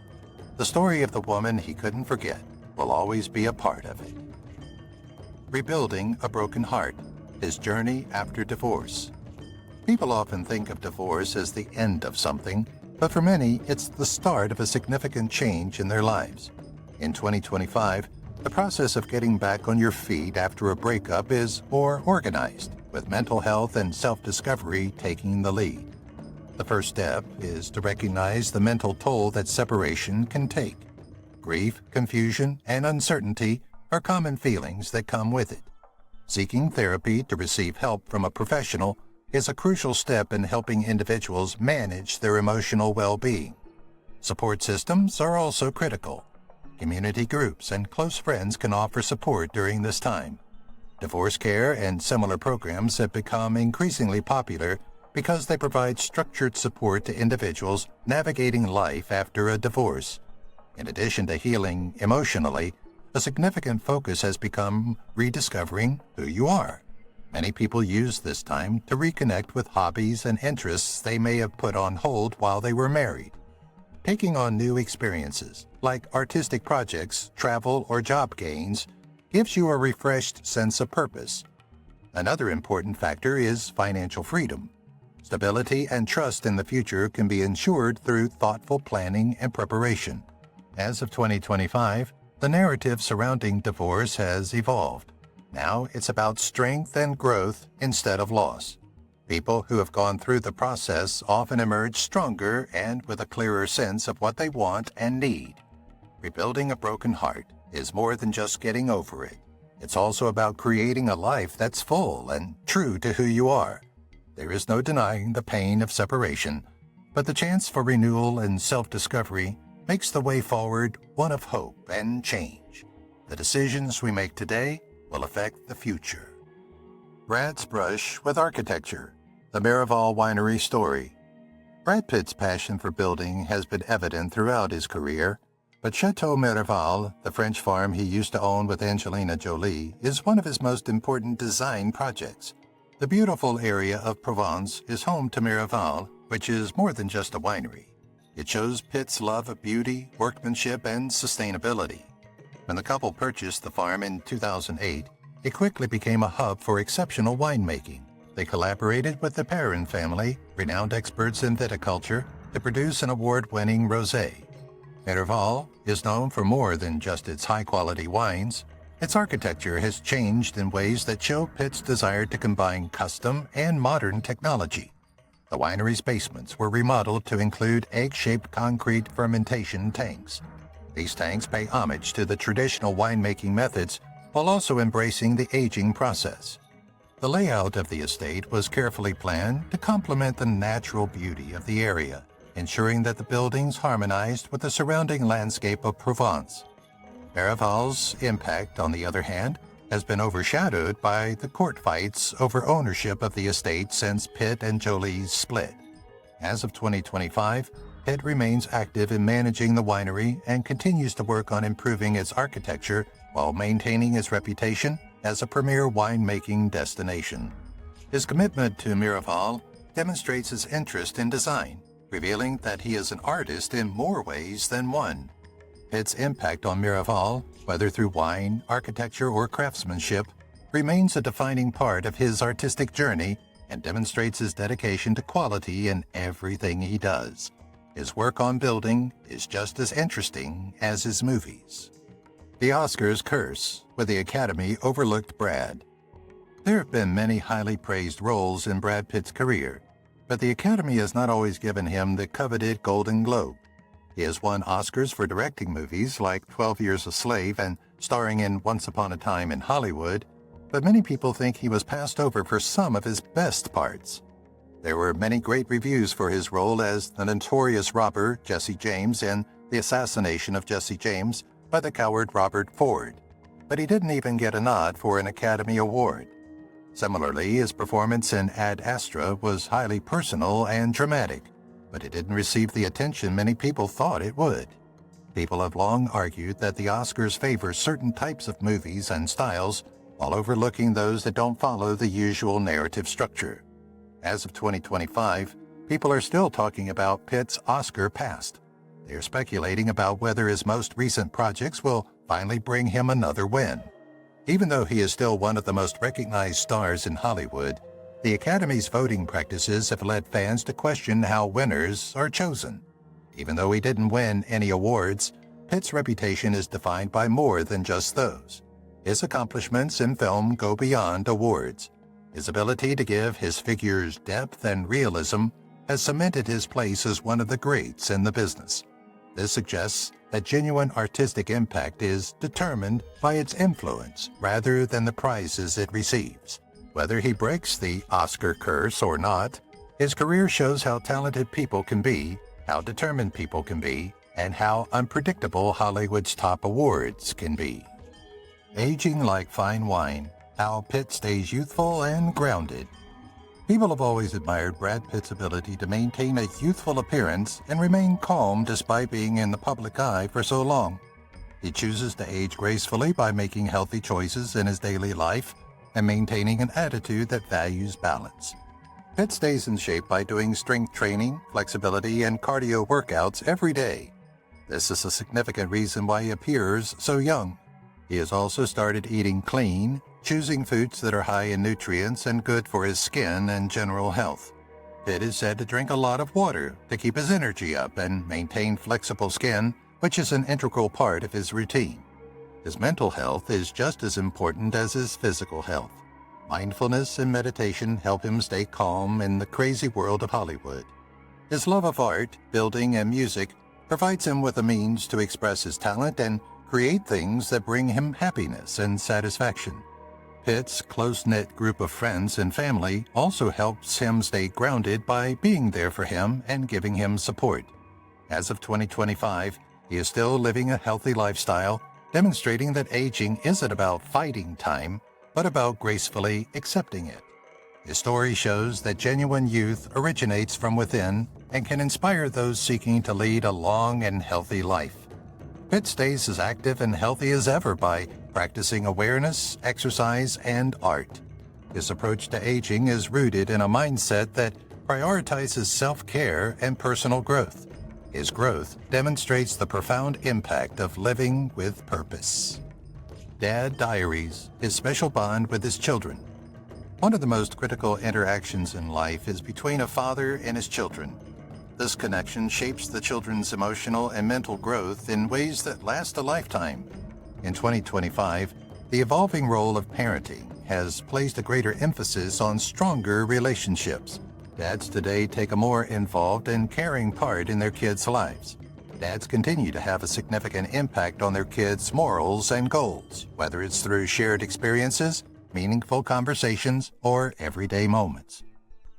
The story of the woman he couldn't forget will always be a part of it. Rebuilding a Broken Heart, His Journey After Divorce. People often think of divorce as the end of something, but for many, it's the start of a significant change in their lives. In 2025, the process of getting back on your feet after a breakup is more organized, with mental health and self-discovery taking the lead. The first step is to recognize the mental toll that separation can take. Grief, confusion, and uncertainty are common feelings that come with it. Seeking therapy to receive help from a professional is a crucial step in helping individuals manage their emotional well-being. Support systems are also critical. Community groups and close friends can offer support during this time. Divorce care and similar programs have become increasingly popular because they provide structured support to individuals navigating life after a divorce. In addition to healing emotionally, a significant focus has become rediscovering who you are. Many people use this time to reconnect with hobbies and interests they may have put on hold while they were married. Taking on new experiences, like artistic projects, travel, or job gains, gives you a refreshed sense of purpose. Another important factor is financial freedom. Stability and trust in the future can be ensured through thoughtful planning and preparation. As of 2025, the narrative surrounding divorce has evolved. Now it's about strength and growth instead of loss. People who have gone through the process often emerge stronger and with a clearer sense of what they want and need. Rebuilding a broken heart is more than just getting over it. It's also about creating a life that's full and true to who you are. There is no denying the pain of separation, but the chance for renewal and self-discovery makes the way forward one of hope and change. The decisions we make today will affect the future. Brad's Brush with Architecture, the Miraval Winery Story. Brad Pitt's passion for building has been evident throughout his career, but Chateau Miraval, the French farm he used to own with Angelina Jolie, is one of his most important design projects. The beautiful area of Provence is home to Miraval, which is more than just a winery. It shows Pitt's love of beauty, workmanship, and sustainability. When the couple purchased the farm in 2008, it quickly became a hub for exceptional winemaking. They collaborated with the Perrin family, renowned experts in viticulture, to produce an award-winning rosé. Miraval is known for more than just its high-quality wines. Its architecture has changed in ways that show Pitt's desire to combine custom and modern technology. The winery's basements were remodeled to include egg-shaped concrete fermentation tanks. These tanks pay homage to the traditional winemaking methods while also embracing the aging process. The layout of the estate was carefully planned to complement the natural beauty of the area, ensuring that the buildings harmonized with the surrounding landscape of Provence. Miraval's impact, on the other hand, has been overshadowed by the court fights over ownership of the estate since Pitt and Jolie's split. As of 2025, Pitt remains active in managing the winery and continues to work on improving its architecture while maintaining its reputation as a premier winemaking destination. His commitment to Miraval demonstrates his interest in design, revealing that he is an artist in more ways than one. Pitt's impact on Miraval, whether through wine, architecture, or craftsmanship, remains a defining part of his artistic journey and demonstrates his dedication to quality in everything he does. His work on building is just as interesting as his movies. The Oscars curse, with the Academy overlooked Brad. There have been many highly praised roles in Brad Pitt's career, but the Academy has not always given him the coveted Golden Globe. He has won Oscars for directing movies like 12 Years a Slave and starring in Once Upon a Time in Hollywood, but many people think he was passed over for some of his best parts. There were many great reviews for his role as the notorious robber Jesse James in The Assassination of Jesse James by the coward Robert Ford, but he didn't even get a nod for an Academy Award. Similarly, his performance in Ad Astra was highly personal and dramatic, but it didn't receive the attention many people thought it would. People have long argued that the Oscars favor certain types of movies and styles while overlooking those that don't follow the usual narrative structure. As of 2025, people are still talking about Pitt's Oscar past. They are speculating about whether his most recent projects will finally bring him another win. Even though he is still one of the most recognized stars in Hollywood, the Academy's voting practices have led fans to question how winners are chosen. Even though he didn't win any awards, Pitt's reputation is defined by more than just those. His accomplishments in film go beyond awards. His ability to give his figures depth and realism has cemented his place as one of the greats in the business. This suggests that genuine artistic impact is determined by its influence rather than the prizes it receives. Whether he breaks the Oscar curse or not, his career shows how talented people can be, how determined people can be, and how unpredictable Hollywood's top awards can be. Aging like fine wine, how Pitt stays youthful and grounded. People have always admired Brad Pitt's ability to maintain a youthful appearance and remain calm despite being in the public eye for so long. He chooses to age gracefully by making healthy choices in his daily life and maintaining an attitude that values balance. Pitt stays in shape by doing strength training, flexibility, and cardio workouts every day. This is a significant reason why he appears so young. He has also started eating clean, choosing foods that are high in nutrients and good for his skin and general health. Pitt is said to drink a lot of water to keep his energy up and maintain flexible skin, which is an integral part of his routine. His mental health is just as important as his physical health. Mindfulness and meditation help him stay calm in the crazy world of Hollywood. His love of art, building, and music provides him with a means to express his talent and create things that bring him happiness and satisfaction. Pitt's close-knit group of friends and family also helps him stay grounded by being there for him and giving him support. As of 2025, he is still living a healthy lifestyle, demonstrating that aging isn't about fighting time, but about gracefully accepting it. His story shows that genuine youth originates from within and can inspire those seeking to lead a long and healthy life. Pitt stays as active and healthy as ever by practicing awareness, exercise, and art. His approach to aging is rooted in a mindset that prioritizes self-care and personal growth. His growth demonstrates the profound impact of living with purpose. Dad Diaries, his special bond with his children. One of the most critical interactions in life is between a father and his children. This connection shapes the children's emotional and mental growth in ways that last a lifetime. In 2025, the evolving role of parenting has placed a greater emphasis on stronger relationships. Dads today take a more involved and caring part in their kids' lives. Dads continue to have a significant impact on their kids' morals and goals, whether it's through shared experiences, meaningful conversations, or everyday moments.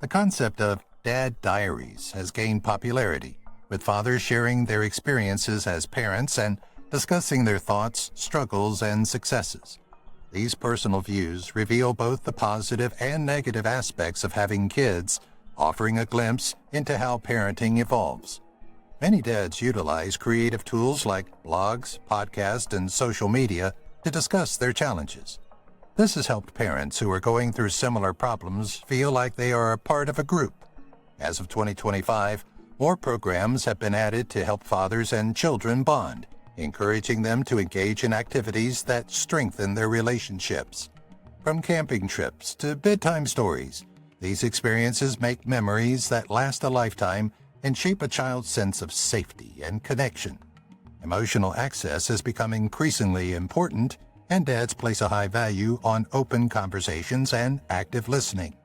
The concept of Dad Diaries has gained popularity, with fathers sharing their experiences as parents and discussing their thoughts, struggles, and successes. These personal views reveal both the positive and negative aspects of having kids, offering a glimpse into how parenting evolves. Many dads utilize creative tools like blogs, podcasts, and social media to discuss their challenges. This has helped parents who are going through similar problems feel like they are a part of a group. As of 2025, more programs have been added to help fathers and children bond, encouraging them to engage in activities that strengthen their relationships. From camping trips to bedtime stories, these experiences make memories that last a lifetime and shape a child's sense of safety and connection. Emotional access has become increasingly important, and dads place a high value on open conversations and active listening.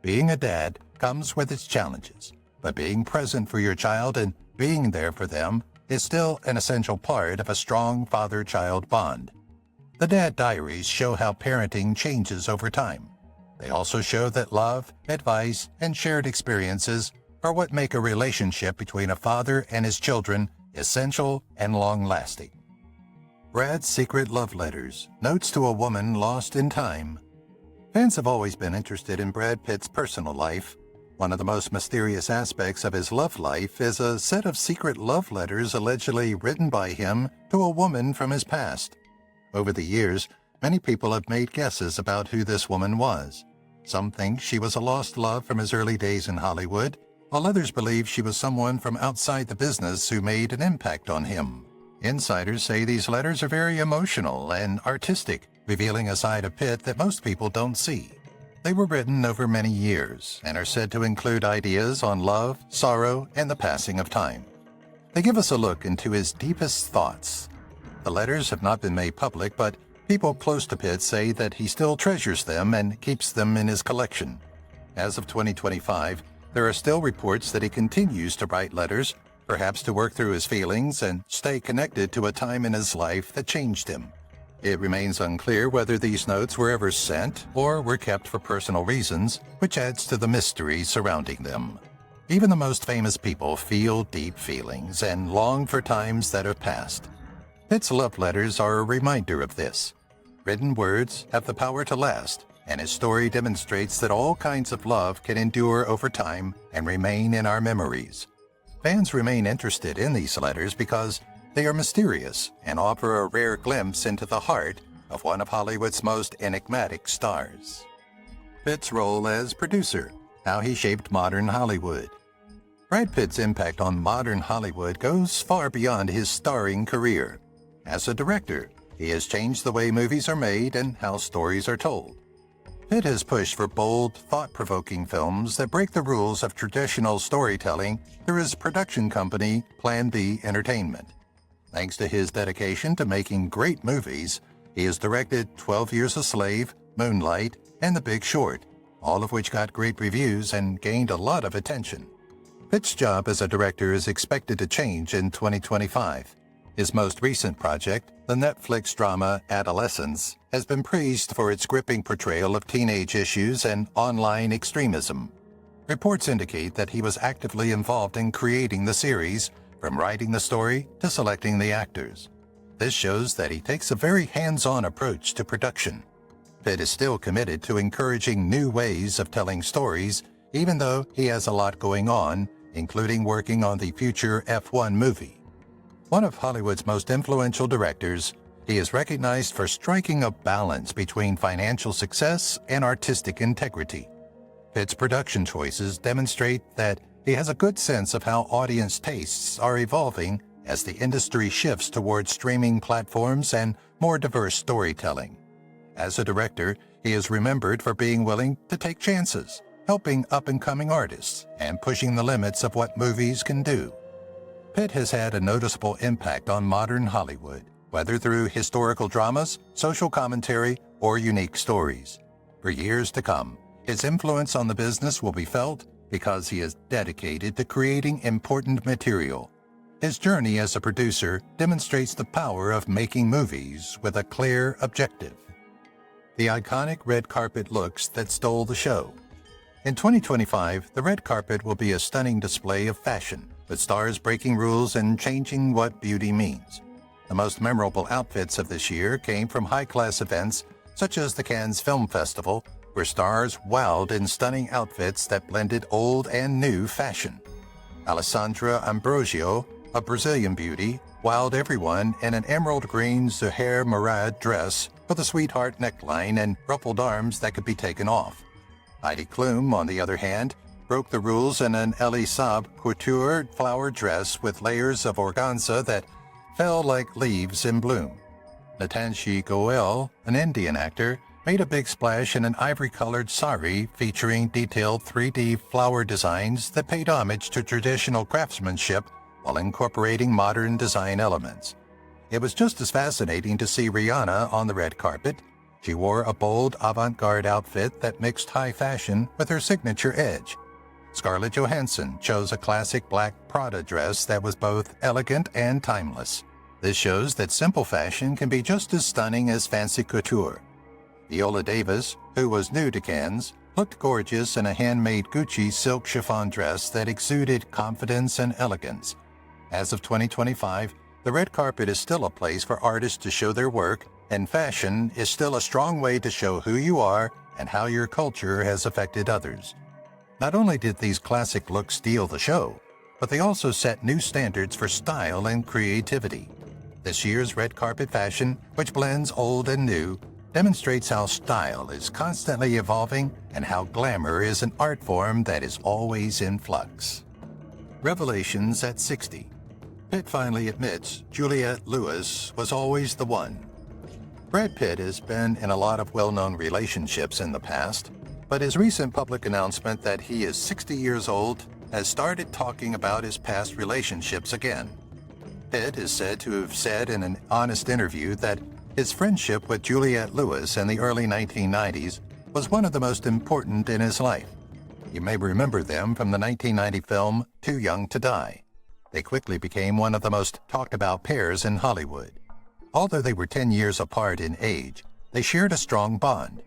Being a dad comes with its challenges, but being present for your child and being there for them is still an essential part of a strong father-child bond. The Dad Diaries show how parenting changes over time. They also show that love, advice, and shared experiences are what make a relationship between a father and his children essential and long-lasting. Brad's Secret Love Letters, Notes to a Woman Lost in Time. Fans have always been interested in Brad Pitt's personal life. One of the most mysterious aspects of his love life is a set of secret love letters allegedly written by him to a woman from his past. Over the years, many people have made guesses about who this woman was. Some think she was a lost love from his early days in Hollywood, while others believe she was someone from outside the business who made an impact on him. Insiders say these letters are very emotional and artistic, revealing a side of Pitt that most people don't see. They were written over many years and are said to include ideas on love, sorrow, and the passing of time. They give us a look into his deepest thoughts. The letters have not been made public, but people close to Pitt say that he still treasures them and keeps them in his collection. As of 2025, there are still reports that he continues to write letters, perhaps to work through his feelings and stay connected to a time in his life that changed him. It remains unclear whether these notes were ever sent or were kept for personal reasons, which adds to the mystery surrounding them. Even the most famous people feel deep feelings and long for times that have passed. Pitt's love letters are a reminder of this. Written words have the power to last, and his story demonstrates that all kinds of love can endure over time and remain in our memories. Fans remain interested in these letters because they are mysterious and offer a rare glimpse into the heart of one of Hollywood's most enigmatic stars. Pitt's role as producer, how he shaped modern Hollywood. Brad Pitt's impact on modern Hollywood goes far beyond his starring career. As a director, he has changed the way movies are made and how stories are told. Pitt has pushed for bold, thought-provoking films that break the rules of traditional storytelling through his production company, Plan B Entertainment. Thanks to his dedication to making great movies, he has directed 12 Years a Slave, Moonlight, and The Big Short, all of which got great reviews and gained a lot of attention. Pitt's job as a director is expected to change in 2025. His most recent project, the Netflix drama Adolescence, has been praised for its gripping portrayal of teenage issues and online extremism. Reports indicate that he was actively involved in creating the series, from writing the story to selecting the actors. This shows that he takes a very hands-on approach to production. Pitt is still committed to encouraging new ways of telling stories, even though he has a lot going on, including working on the future F1 movie. One of Hollywood's most influential directors, he is recognized for striking a balance between financial success and artistic integrity. Pitt's production choices demonstrate that he has a good sense of how audience tastes are evolving as the industry shifts towards streaming platforms and more diverse storytelling. As a director, he is remembered for being willing to take chances, helping up-and-coming artists, and pushing the limits of what movies can do. Pitt has had a noticeable impact on modern Hollywood, whether through historical dramas, social commentary, or unique stories. For years to come, his influence on the business will be felt because he is dedicated to creating important material. His journey as a producer demonstrates the power of making movies with a clear objective. The iconic red carpet looks that stole the show. In 2025, the red carpet will be a stunning display of fashion, with stars breaking rules and changing what beauty means. The most memorable outfits of this year came from high-class events such as the Cannes Film Festival, where stars wowed in stunning outfits that blended old and new fashion. Alessandra Ambrosio, a Brazilian beauty, wowed everyone in an emerald green Zuhair Murad dress with a sweetheart neckline and ruffled arms that could be taken off. Heidi Klum, on the other hand, broke the rules in an Elie Saab couture flower dress with layers of organza that fell like leaves in bloom. Natanshi Goel, an Indian actor, made a big splash in an ivory-colored sari featuring detailed 3D flower designs that paid homage to traditional craftsmanship while incorporating modern design elements. It was just as fascinating to see Rihanna on the red carpet. She wore a bold avant-garde outfit that mixed high fashion with her signature edge. Scarlett Johansson chose a classic black Prada dress that was both elegant and timeless. This shows that simple fashion can be just as stunning as fancy couture. Viola Davis, who was new to Cannes, looked gorgeous in a handmade Gucci silk chiffon dress that exuded confidence and elegance. As of 2025, the red carpet is still a place for artists to show their work, and fashion is still a strong way to show who you are and how your culture has affected others. Not only did these classic looks steal the show, but they also set new standards for style and creativity. This year's red carpet fashion, which blends old and new, demonstrates how style is constantly evolving and how glamour is an art form that is always in flux. Revelations at 60. Pitt finally admits Juliette Lewis was always the one. Brad Pitt has been in a lot of well-known relationships in the past, but his recent public announcement that he is 60 years old has started talking about his past relationships again. Pitt is said to have said in an honest interview that his friendship with Juliette Lewis in the early 1990s was one of the most important in his life. You may remember them from the 1990 film Too Young to Die. They quickly became one of the most talked-about pairs in Hollywood. Although they were 10 years apart in age, they shared a strong bond.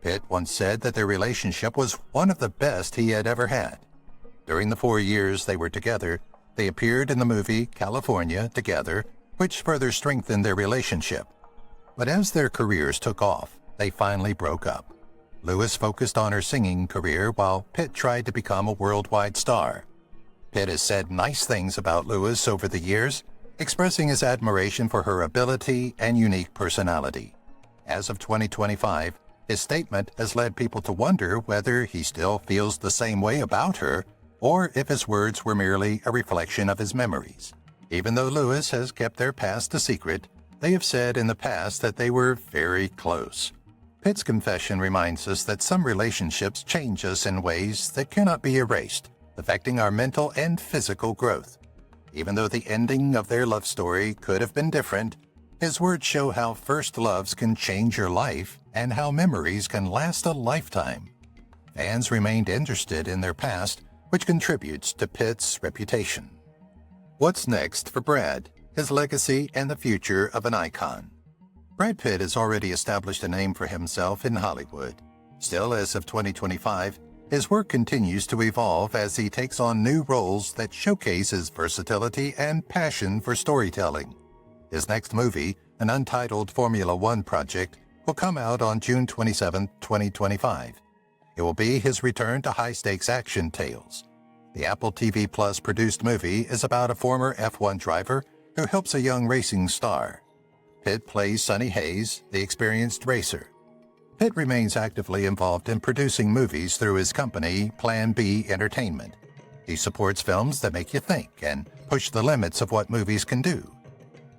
Pitt once said that their relationship was one of the best he had ever had. During the 4 years they were together, they appeared in the movie California together, which further strengthened their relationship. But as their careers took off, they finally broke up. Lewis focused on her singing career while Pitt tried to become a worldwide star. Pitt has said nice things about Lewis over the years, expressing his admiration for her ability and unique personality. As of 2025, his statement has led people to wonder whether he still feels the same way about her or if his words were merely a reflection of his memories. Even though Lewis has kept their past a secret, they have said in the past that they were very close. Pitt's confession reminds us that some relationships change us in ways that cannot be erased, affecting our mental and physical growth. Even though the ending of their love story could have been different, his words show how first loves can change your life and how memories can last a lifetime. Fans remained interested in their past, which contributes to Pitt's reputation. What's next for Brad? His legacy and the future of an icon. Brad Pitt has already established a name for himself in Hollywood. Still, as of 2025, his work continues to evolve as he takes on new roles that showcase his versatility and passion for storytelling. His next movie, an untitled Formula One project, will come out on June 27, 2025. It will be his return to high-stakes action tales. The Apple TV Plus produced movie is about a former F1 driver who helps a young racing star. Pitt plays Sonny Hayes, the experienced racer. Pitt remains actively involved in producing movies through his company, Plan B Entertainment. He supports films that make you think and push the limits of what movies can do.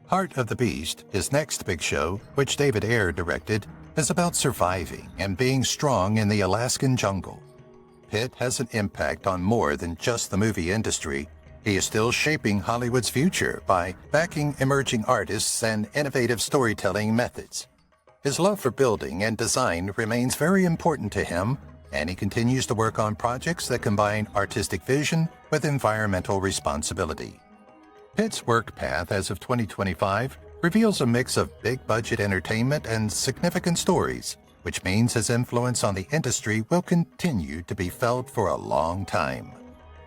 Heart of the Beast, his next big show, which David Ayer directed, is about surviving and being strong in the Alaskan jungle. Pitt has an impact on more than just the movie industry. He is still shaping Hollywood's future by backing emerging artists and innovative storytelling methods. His love for building and design remains very important to him, and he continues to work on projects that combine artistic vision with environmental responsibility. Pitt's work path as of 2025 reveals a mix of big-budget entertainment and significant stories, which means his influence on the industry will continue to be felt for a long time.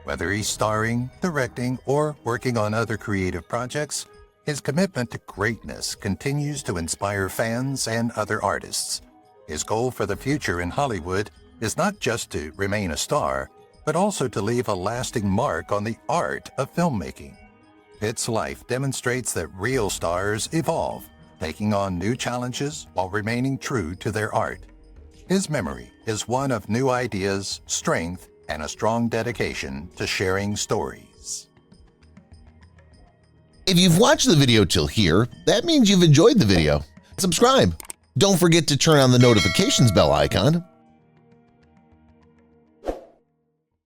Whether he's starring, directing, or working on other creative projects, his commitment to greatness continues to inspire fans and other artists. His goal for the future in Hollywood is not just to remain a star, but also to leave a lasting mark on the art of filmmaking. Pitt's life demonstrates that real stars evolve, taking on new challenges while remaining true to their art. His memory is one of new ideas, strength, and a strong dedication to sharing stories. If you've watched the video till here, that means you've enjoyed the video. Subscribe. Don't forget to turn on the notifications bell icon